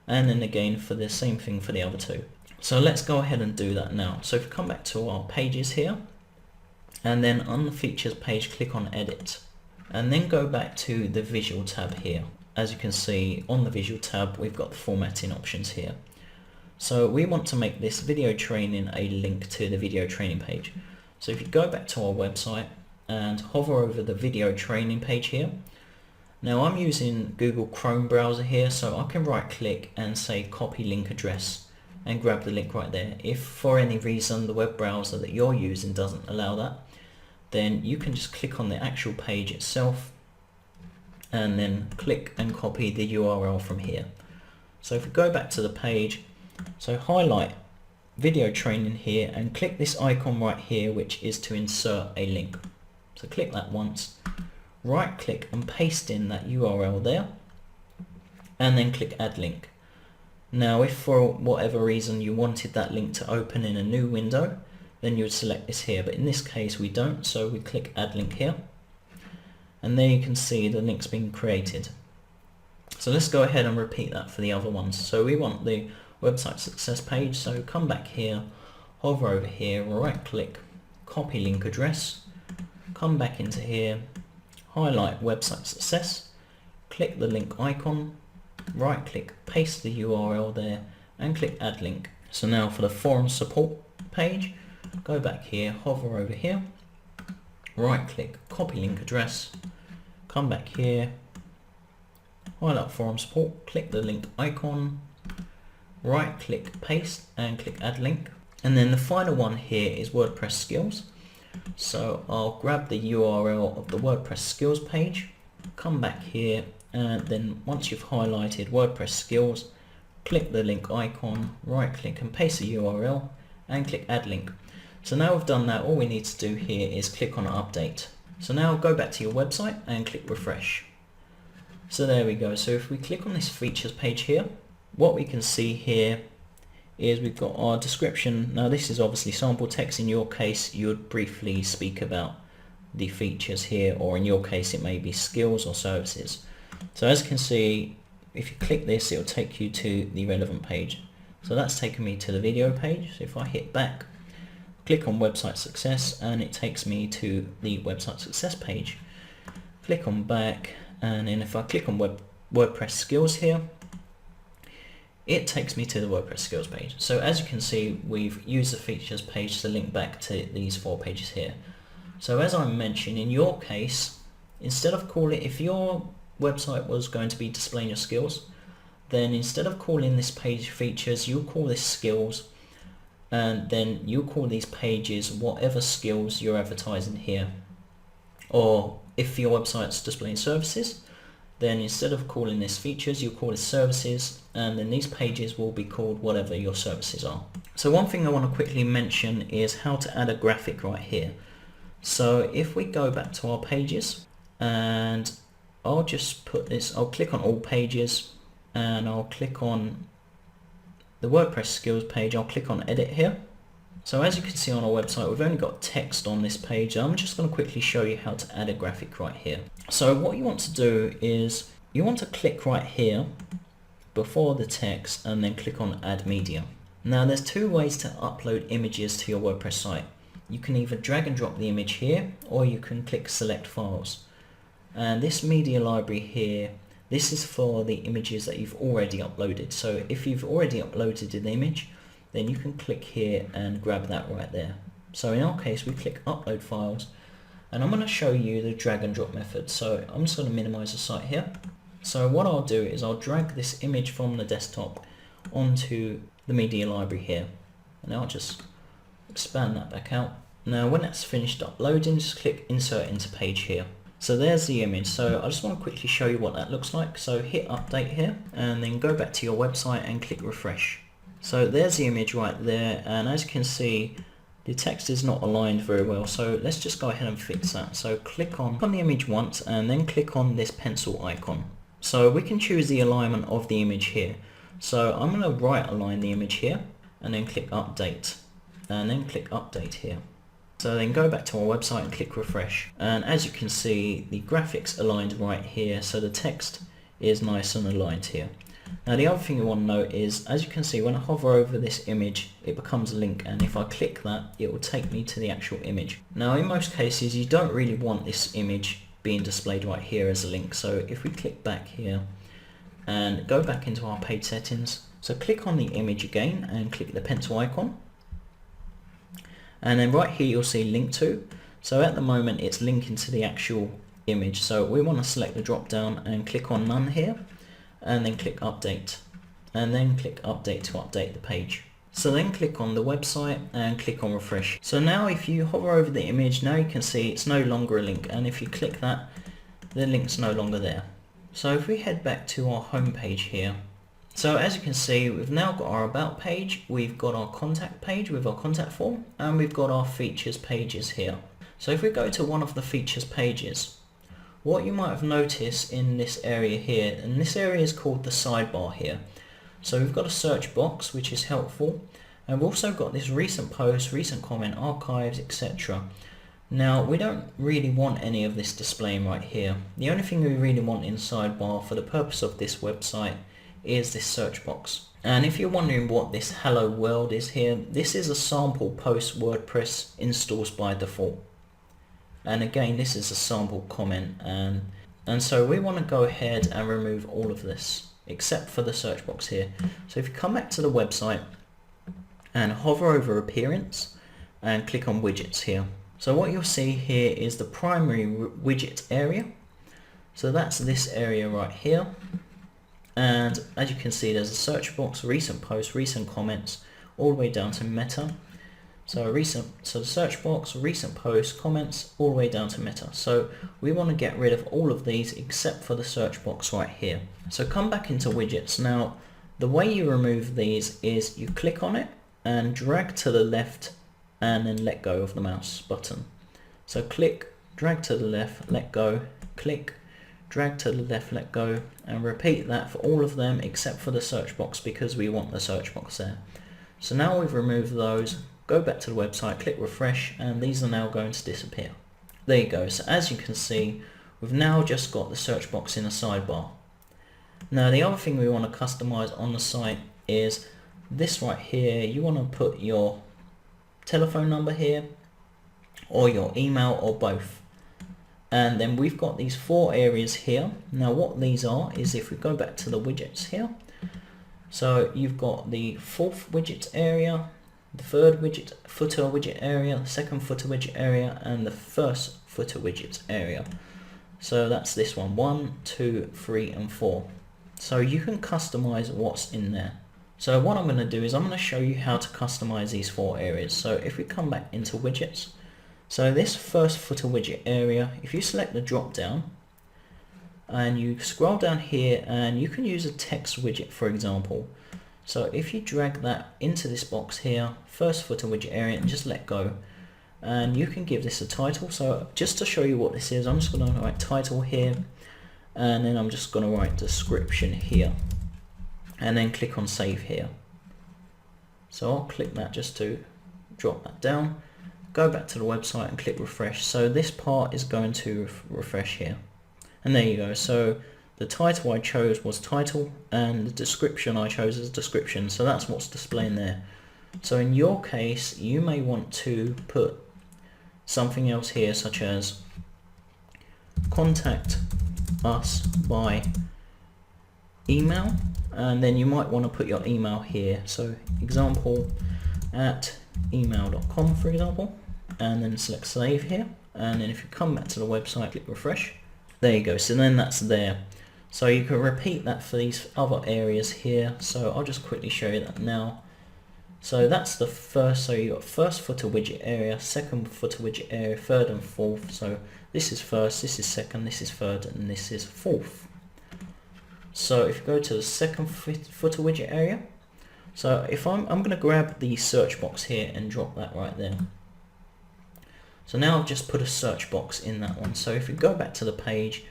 and then again for the same thing for the other 2. So let's go ahead and do that now. So if we come back to our pages here, and then on the features page click on edit, and then go back to the visual tab here. As you can see on the visual tab we've got the formatting options here. So we want to make this video training a link to the video training page. So if you go back to our website and hover over the video training page here, now I'm using Google Chrome browser here, so I can right click and say copy link address and grab the link right there. If for any reason the web browser that you're using doesn't allow that, then you can just click on the actual page itself and then click and copy the URL from here. So if we go back to the page, so highlight video training here and click this icon right here, which is to insert a link. So click that once, right click and paste in that URL there, and then click add link. Now if for whatever reason you wanted that link to open in a new window, then you would select this here, but in this case we don't, so we click add link here, and there you can see the link's been created. So let's go ahead and repeat that for the other ones. So we want the website success page, so come back here, hover over here, right click, copy link address, come back into here, highlight website success, click the link icon, right click, paste the URL there and click add link. So now for the forum support page, go back here, hover over here, right click, copy link address, come back here, highlight forum support, click the link icon, right click paste and click add link. And then the final one here is WordPress skills. So I'll grab the URL of the WordPress skills page, come back here, and then once you've highlighted WordPress skills, click the link icon, right click and paste the URL and click add link. So now we've done that, all we need to do here is click on update. So now go back to your website and click refresh. So there we go. So if we click on this features page here, what we can see here is we've got our description. Now this is obviously sample text. In your case you would briefly speak about the features here, or in your case it may be skills or services. So as you can see, if you click this it will take you to the relevant page. So that's taken me to the video page. So if I hit back, click on website success, and it takes me to the website success page. Click on back, and then if I click on WordPress skills here, it takes me to the WordPress skills page. So as you can see, we've used the features page to link back to these 4 pages here. So as I mentioned, in your case, instead of calling, if your website was going to be displaying your skills, then instead of calling this page features, you'll call this skills, and then you call these pages whatever skills you're advertising here. Or if your website's displaying services, then instead of calling this features, you call it services, and then these pages will be called whatever your services are. So one thing I want to quickly mention is how to add a graphic right here. So if we go back to our pages, and I'll just put this, I'll click on all pages, and I'll click on the WordPress skills page. I'll click on edit here. So as you can see on our website, we've only got text on this page. I'm just going to quickly show you how to add a graphic right here. So what you want to do is you want to click right here before the text and then click on add media. Now there's two ways to upload images to your WordPress site. You can either drag and drop the image here, or you can click select files. And this media library here, this is for the images that you've already uploaded. So if you've already uploaded an image, then you can click here and grab that right there. So in our case, we click upload files, and I'm going to show you the drag and drop method. So I'm just going to minimize the site here. So what I'll do is I'll drag this image from the desktop onto the media library here, and I'll just expand that back out. Now when that's finished uploading, just click insert into page here. So there's the image. So I just want to quickly show you what that looks like. So hit update here and then go back to your website and click refresh. So there's the image right there, and as you can see, the text is not aligned very well. So let's just go ahead and fix that. So click on the image once and then click on this pencil icon. So we can choose the alignment of the image here. So I'm going to right align the image here and then click update and then click update here. So then go back to our website and click refresh, and as you can see, the graphics aligned right here, so the text is nice and aligned here. Now the other thing you want to note is, as you can see, when I hover over this image, it becomes a link, and if I click that, it will take me to the actual image. Now in most cases, you don't really want this image being displayed right here as a link. So if we click back here and go back into our page settings, so click on the image again and click the pencil icon. And then right here you'll see link to. So at the moment it's linking to the actual image. So we want to select the drop down and click on none here, and then click update, and then click update to update the page. So then click on the website and click on refresh. So now if you hover over the image, now you can see it's no longer a link, and if you click that, the link's no longer there. So if we head back to our home page here, so as you can see, we've now got our about page, we've got our contact page with our contact form, and we've got our features pages here. So if we go to one of the features pages, what you might have noticed in this area here, and this area is called the sidebar here. So we've got a search box, which is helpful, and we've also got this recent post, recent comment, archives, etc. Now we don't really want any of this displaying right here. The only thing we really want in sidebar for the purpose of this website is this search box. And if you're wondering what this hello world is here, this is a sample post WordPress installs by default. And again, this is a sample comment, and so we want to go ahead and remove all of this except for the search box here. So if you come back to the website and hover over appearance and click on widgets here. So what you'll see here is the primary widget area. So that's this area right here. And as you can see, there's a search box, recent posts, recent comments, all the way down to meta. So the search box, recent posts, comments, all the way down to meta. So we want to get rid of all of these except for the search box right here. So come back into widgets. Now, the way you remove these is you click on it and drag to the left and then let go of the mouse button. So click, drag to the left, let go, click, drag to the left, let go, and repeat that for all of them except for the search box because we want the search box there. So now we've removed those, go back to the website, click refresh, and these are now going to disappear. There you go. So as you can see, we've now just got the search box in a sidebar. Now the other thing we want to customize on the site is this right here. You want to put your telephone number here or your email or both. And then we've got these 4 areas here. Now what these are is, if we go back to the widgets here, so you've got the 4th widget area, the 3rd widget footer widget area, the 2nd footer widget area, and the 1st footer widget area. So that's this one, 1, 2, 3, and 4. So you can customize what's in there. So what I'm going to do is I'm going to show you how to customize these 4 areas. So if we come back into widgets, so this 1st footer widget area, if you select the drop down and you scroll down here, and you can use a text widget, for example. So if you drag that into this box here, 1st footer widget area, and just let go, and you can give this a title. So just to show you what this is, I'm just going to write title here, and then I'm just going to write description here, and then click on save here. So I'll click that just to drop that down, go back to the website and click refresh. So this part is going to refresh here, and there you go. So the title I chose was title, and the description I chose as description, so that's what's displaying there. So in your case, you may want to put something else here, such as contact us by email, and then you might want to put your email here. So example at email.com, for example, and then select save here, and then if you come back to the website, click refresh, there you go. So then that's there. So you can repeat that for these other areas here. So I'll just quickly show you that now. So that's the first, so you got first footer widget area, second footer widget area, third and fourth. So this is first, this is second, this is third, and this is fourth. So if you go to the second footer widget area, so if I'm going to grab the search box here and drop that right there. So now I've just put a search box in that one. So if you go back to the page,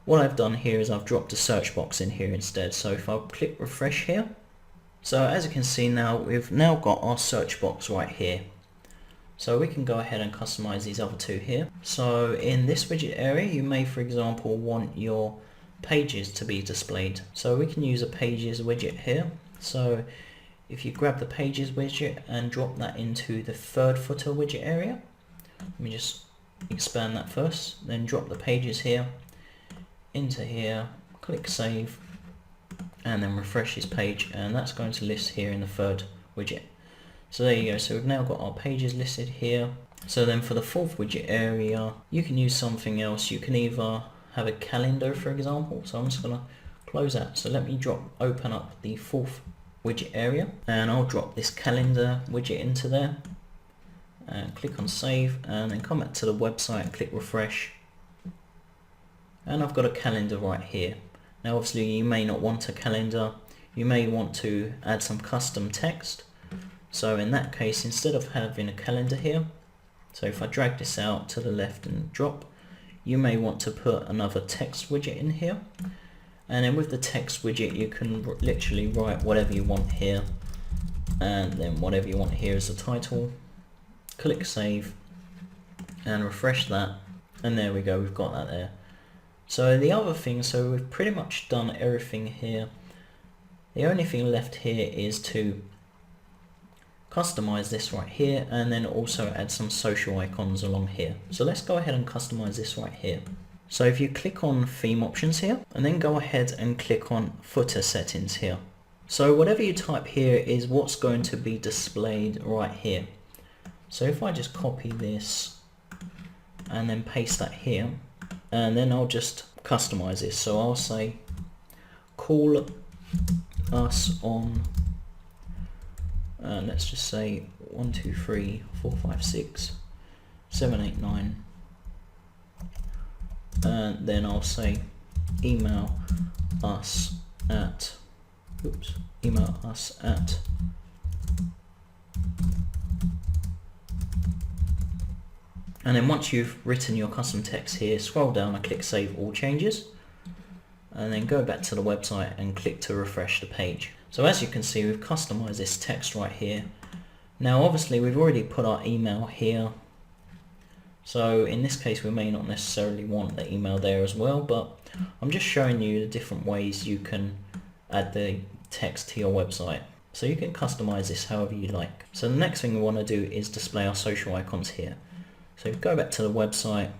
what I've done here is I've dropped a search box in here instead. So if I click refresh here, so as you can see now, we've now got our search box right here. So we can go ahead and customize these other two here. So in this widget area, you may, for example, want your pages to be displayed. So we can use a pages widget here. So if you grab the pages widget and drop that into the third footer widget area, let me just expand that first, then drop the pages here into here, click save, and then refresh this page, and that's going to list here in the third widget. So there you go. So we've now got our pages listed here. So then for the fourth widget area, you can use something else. You can either have a calendar, for example. So I'm just going to close that. So let me open up the fourth widget area, and I'll drop this calendar widget into there, and click on save, and then come back to the website and click refresh, and I've got a calendar right here. Now obviously you may not want a calendar, you may want to add some custom text. So in that case, instead of having a calendar here, so if I drag this out to the left and drop, you may want to put another text widget in here, and then with the text widget you can literally write whatever you want here, and then whatever you want here as a title. Click save and refresh that, and there we go, we've got that there. So the other thing, so we've pretty much done everything here. The only thing left here is to customize this right here, and then also add some social icons along here. So let's go ahead and customize this right here. So if you click on theme options here, and then go ahead and click on footer settings here. So whatever you type here is what's going to be displayed right here. So if I just copy this and then paste that here, and then I'll just customize this. So I'll say call us on, let's just say 1 2 3 4 5 6 7 8 9, and then I'll say email us at and then once you've written your custom text here, scroll down and click save all changes, and then go back to the website and click to refresh the page. So as you can see, we've customized this text right here. Now obviously we've already put our email here, so in this case we may not necessarily want the email there as well, but I'm just showing you the different ways you can add the text to your website. So you can customize this however you like. So the next thing we want to do is display our social icons here. So go back to the website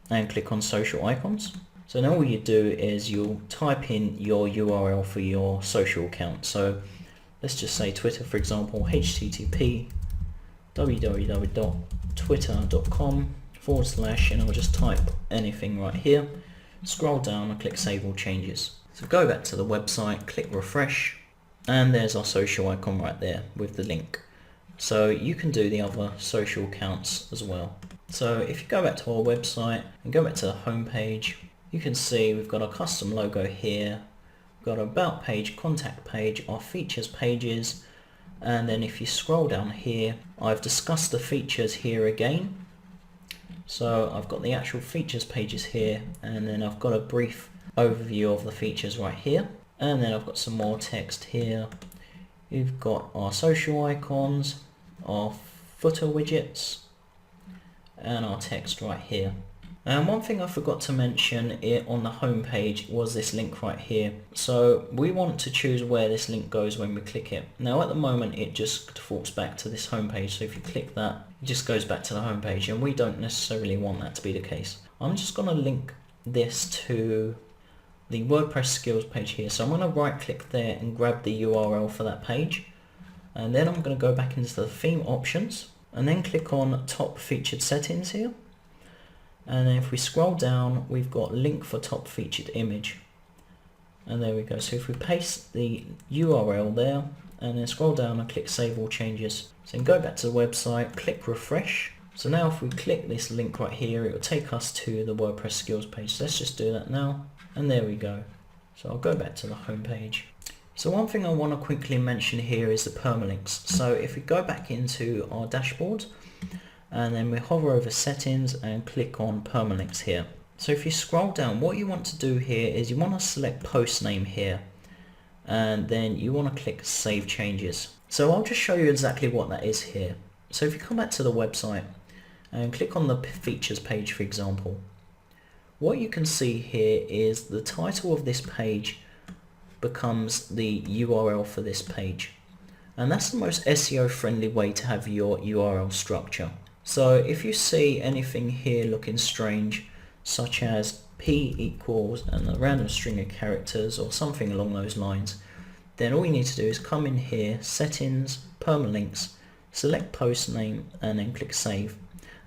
and click on social icons. So now all you do is you'll type in your URL for your social account. So let's just say Twitter, for example, http www.twitter.com/ and I'll just type anything right here, scroll down and click save all changes. So go back to the website, click refresh, and there's our social icon right there with the link. So you can do the other social accounts as well. So if you go back to our website and go back to the home page, you can see we've got our custom logo here, we've got our about page, contact page, our features pages, and then if you scroll down here, I've discussed the features here again. So I've got the actual features pages here, and then I've got a brief overview of the features right here, and then I've got some more text here. We've got our social icons, our footer widgets, and our text right here. And one thing I forgot to mention on the home page was this link right here. So we want to choose where this link goes when we click it. Now at the moment it just defaults back to this home page, so if you click that it just goes back to the home page, and we don't necessarily want that to be the case. I'm just going to link this to the WordPress skills page here. So I'm going to right click there and grab the URL for that page, and then I'm going to go back into the theme options and then click on top featured settings here. And then if we scroll down, we've got link for top featured image, and there we go. So if we paste the URL there and then scroll down and click save all changes, so then go back to the website, click refresh. So now if we click this link right here, it will take us to the WordPress skills page. So let's just do that now, and there we go. So I'll go back to the home page. So one thing I want to quickly mention here is the permalinks. So if we go back into our dashboard, and then we hover over settings and click on permalinks here. So if you scroll down, what you want to do here is you want to select post name here, and then you want to click save changes. So I'll just show you exactly what that is here. So if you come back to the website and click on the features page, for example, what you can see here is the title of this page becomes the URL for this page, and that's the most SEO friendly way to have your URL structure. So if you see anything here looking strange, such as p equals and a random string of characters or something along those lines, then all you need to do is come in here, settings, permalinks, select post name, and then click save.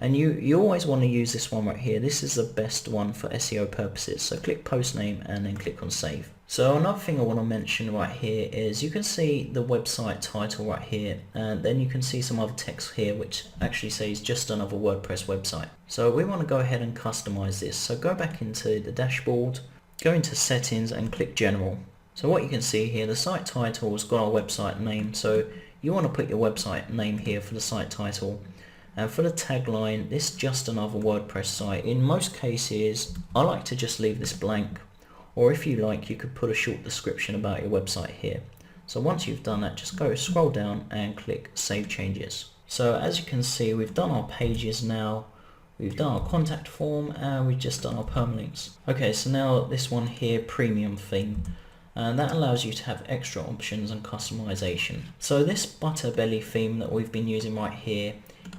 And you always want to use this one right here. This is the best one for SEO purposes. So click post name and then click on save. So another thing I want to mention right here is you can see the website title right here, and then you can see some other text here which actually says just another WordPress website. So we want to go ahead and customize this. So go back into the dashboard, go into settings and click general. So what you can see here, the site title has got our website name. So you want to put your website name here for the site title. And for the tagline, this is just another WordPress site. In most cases, I like to just leave this blank, or if you like, you could put a short description about your website here. So once you've done that, just go scroll down and click save changes. So as you can see, we've done our pages now, we've done our contact form, and we've just done our permalinks. Okay, so now this one here, premium theme, and that allows you to have extra options and customization. So this Butterbelly theme that we've been using right here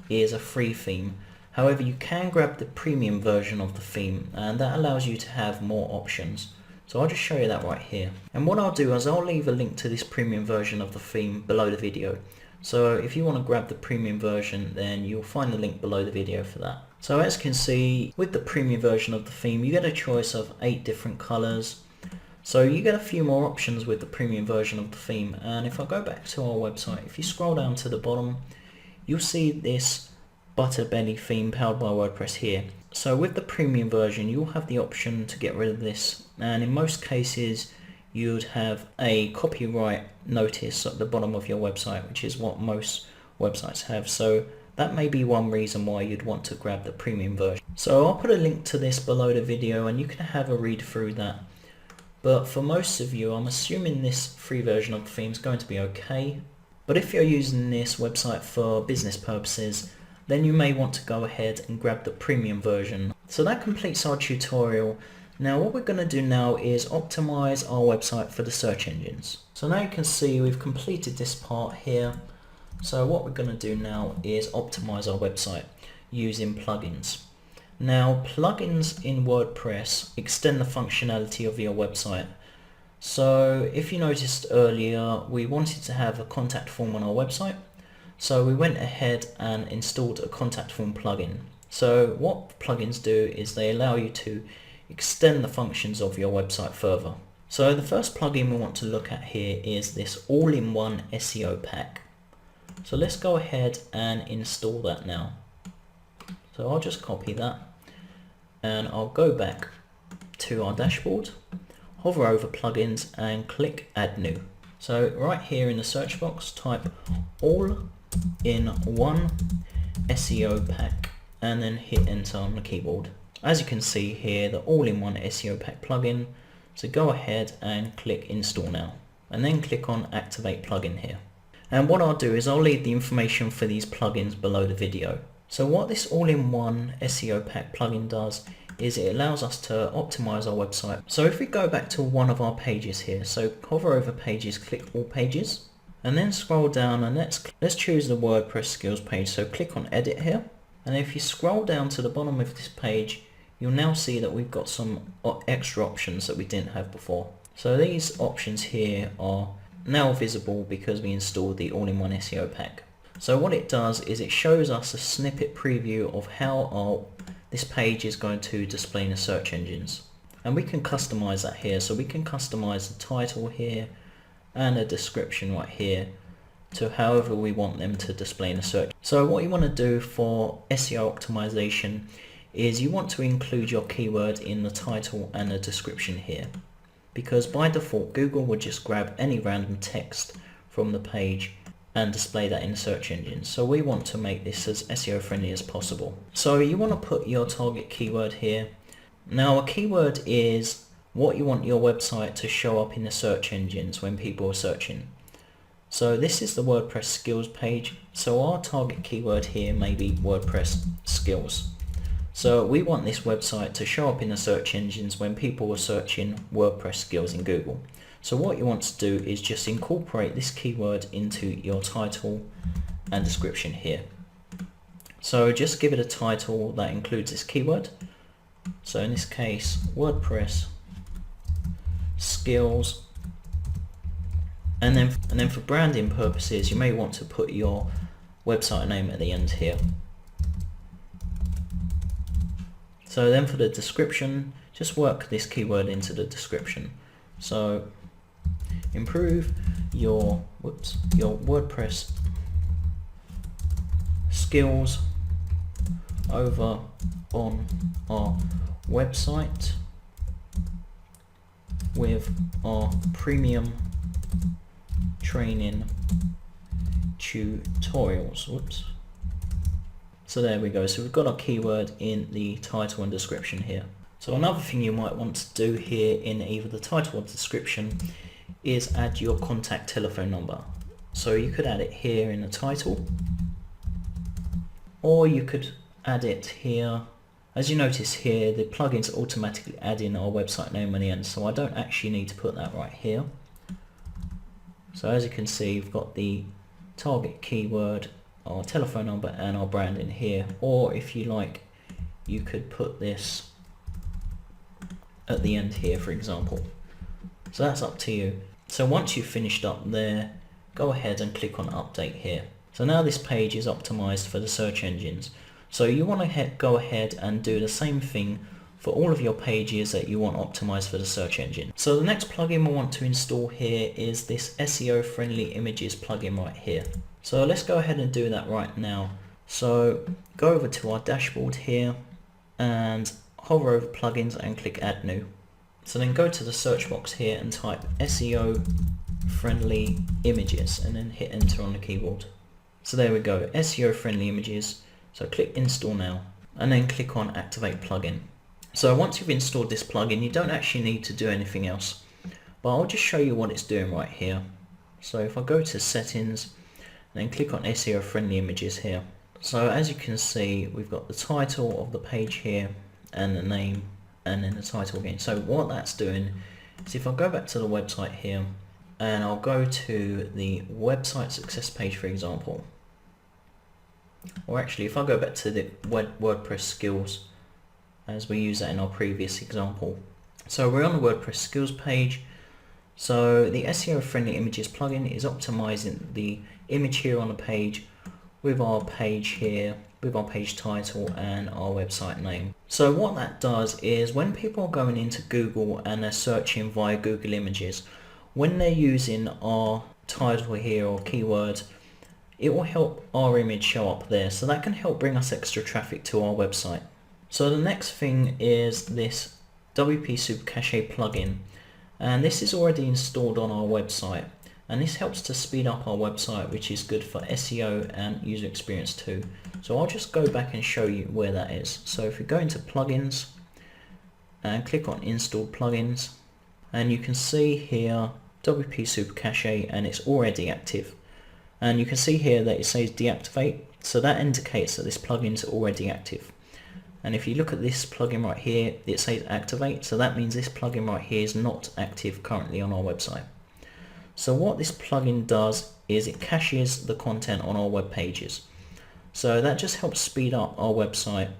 is a free theme. However, you can grab the premium version of the theme, and that allows you to have more options. So I'll just show you that right here. And what I'll do is I'll leave a link to this premium version of the theme below the video. So if you want to grab the premium version, then you'll find the link below the video for that. So as you can see, with the premium version of the theme, you get a choice of 8 different colors. So you get a few more options with the premium version of the theme. And if I go back to our website, if you scroll down to the bottom, you'll see this Butterbelly theme powered by WordPress here. So with the premium version, you'll have the option to get rid of this, and in most cases you'd have a copyright notice at the bottom of your website, which is what most websites have. So that may be one reason why you'd want to grab the premium version. So I'll put a link to this below the video and you can have a read through that. But for most of you, I'm assuming this free version of the theme is going to be okay. But if you're using this website for business purposes, then you may want to go ahead and grab the premium version. So that completes our tutorial. Now what we're going to do now is optimize our website for the search engines. So now you can see we've completed this part here. So what we're going to do now is optimize our website using plugins. Now plugins in WordPress extend the functionality of your website. So if you noticed earlier, we wanted to have a contact form on our website. So we went ahead and installed a contact form plugin. So what plugins do is they allow you to extend the functions of your website further. So the first plugin we want to look at here is this all-in-one SEO pack. So let's go ahead and install that now. So I'll just copy that and I'll go back to our dashboard, hover over plugins and click add new. So right here in the search box, type all-in-one SEO pack and then hit enter on the keyboard. As you can see here, the all-in-one SEO pack plugin. So go ahead and click install now, and then click on activate plugin here. And what I'll do is I'll leave the information for these plugins below the video. So what this all-in-one SEO pack plugin does is it allows us to optimize our website. So if we go back to one of our pages here, so hover over pages, click all pages, and then scroll down, and let's choose the WordPress skills page. So click on edit here, and if you scroll down to the bottom of this page, you'll now see that we've got some extra options that we didn't have before. So these options here are now visible because we installed the all-in-one SEO pack. So what it does is it shows us a snippet preview of how this page is going to display in the search engines. And we can customize that here. So we can customize the title here and a description right here to however we want them to display in the search. So what you want to do for SEO optimization is you want to include your keyword in the title and the description here, because by default Google would just grab any random text from the page and display that in the search engine. So we want to make this as SEO friendly as possible. So you want to put your target keyword here. Now a keyword is what you want your website to show up in the search engines when people are searching. So this is the WordPress skills page. So our target keyword here may be WordPress skills. So we want this website to show up in the search engines when people are searching WordPress skills in Google. So what you want to do is just incorporate this keyword into your title and description here. So just give it a title that includes this keyword. So in this case, WordPress skills. And then for branding purposes, you may want to put your website name at the end here. So then for the description, just work this keyword into the description. So improve your WordPress skills over on our website with our premium training tutorials. So there we go. So we've got our keyword in the title and description here. So another thing you might want to do here in either the title or description is add your contact telephone number. So you could add it here in the title, or you could add it here. As you notice here, the plugins automatically add in our website name at the end, so I don't actually need to put that right here. So as you can see, you've got the target keyword, our telephone number, and our brand in here. Or if you like, you could put this at the end here, for example. So that's up to you. So once you've finished up there, go ahead and click on update here. So now this page is optimized for the search engines. So you want to go ahead and do the same thing for all of your pages that you want optimized for the search engine. So the next plugin we want to install here is this SEO Friendly Images plugin right here. So let's go ahead and do that right now. So go over to our dashboard here and hover over plugins and click add new. So then go to the search box here and type SEO Friendly Images and then hit enter on the keyboard. So there we go, SEO Friendly Images. So click install now and then click on activate plugin. So once you've installed this plugin, you don't actually need to do anything else, but I'll just show you what it's doing right here. So if I go to settings and then click on SEO Friendly Images here. So as you can see, we've got the title of the page here and the name and then the title again. So what that's doing is if I go back to the website here and I'll go to the website success page, for example, or actually if I go back to the WordPress skills, as we use that in our previous example. So we're on the WordPress skills page. So the SEO Friendly Images plugin is optimizing the image here on the page with our page here, with our page title and our website name. So what that does is when people are going into Google and they're searching via Google Images, when they're using our title here or keyword, it will help our image show up there. So that can help bring us extra traffic to our website. So the next thing is this WP Super Cache plugin, and this is already installed on our website, and this helps to speed up our website, which is good for SEO and user experience too. So I'll just go back and show you where that is. So if we go into plugins and click on install plugins, and you can see here WP Super Cache, and it's already active. And you can see here that it says deactivate, so that indicates that this plugin is already active. And if you look at this plugin right here, it says activate, so that means this plugin right here is not active currently on our website. So what this plugin does is it caches the content on our web pages. So that just helps speed up our website,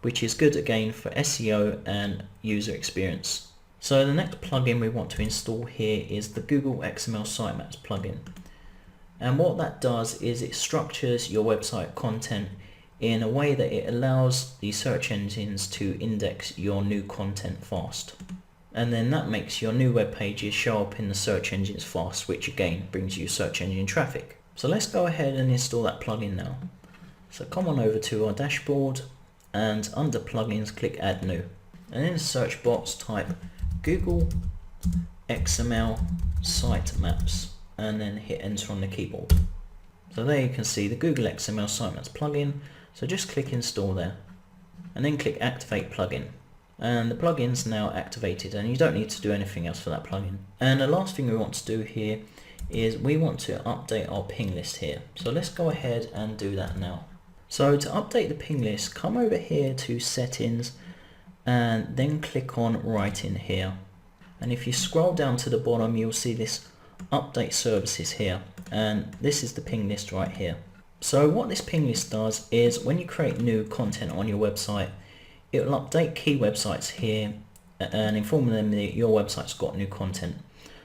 which is good again for SEO and user experience. So the next plugin we want to install here is the Google XML Sitemaps plugin. And what that does is it structures your website content in a way that it allows the search engines to index your new content fast. And then that makes your new web pages show up in the search engines fast, which again brings you search engine traffic. So let's go ahead and install that plugin now. So come on over to our dashboard, and under plugins click add new, and in the search box type Google XML Sitemaps and then hit enter on the keyboard. So there you can see the Google XML Sitemaps plugin. So just click install there and then click activate plugin, and the plugin's now activated, and you don't need to do anything else for that plugin. And the last thing we want to do here is we want to update our ping list here. So let's go ahead and do that now. So to update the ping list, come over here to settings and then click on writing here. And if you scroll down to the bottom, you'll see this update services here, and this is the ping list right here. So what this ping list does is when you create new content on your website, it will update key websites here and inform them that your website's got new content.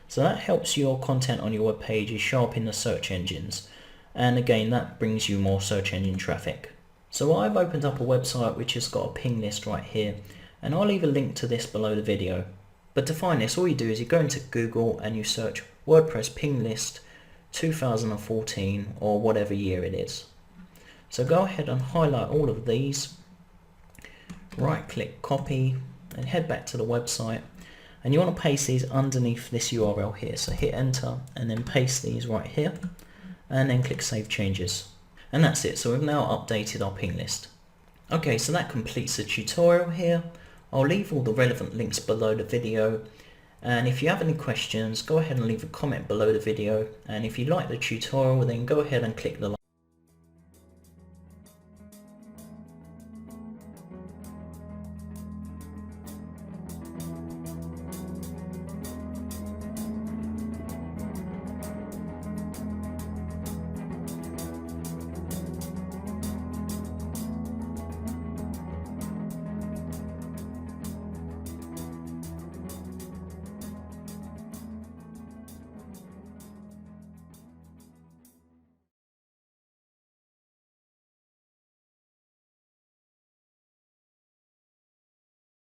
So that helps your content on your web pages show up in the search engines, and again that brings you more search engine traffic. So I've opened up a website which has got a ping list right here, and I'll leave a link to this below the video. But to find this, all you do is you go into Google and you search WordPress ping list 2014 or whatever year it is. So go ahead and highlight all of these, right click copy and head back to the website, and you want to paste these underneath this URL here. So hit enter and then paste these right here and then click save changes, and that's it. So we've now updated our ping list. Okay, so that completes the tutorial here. I'll leave all the relevant links below the video, and if you have any questions, go ahead and leave a comment below the video, and if you like the tutorial, then go ahead and click the like.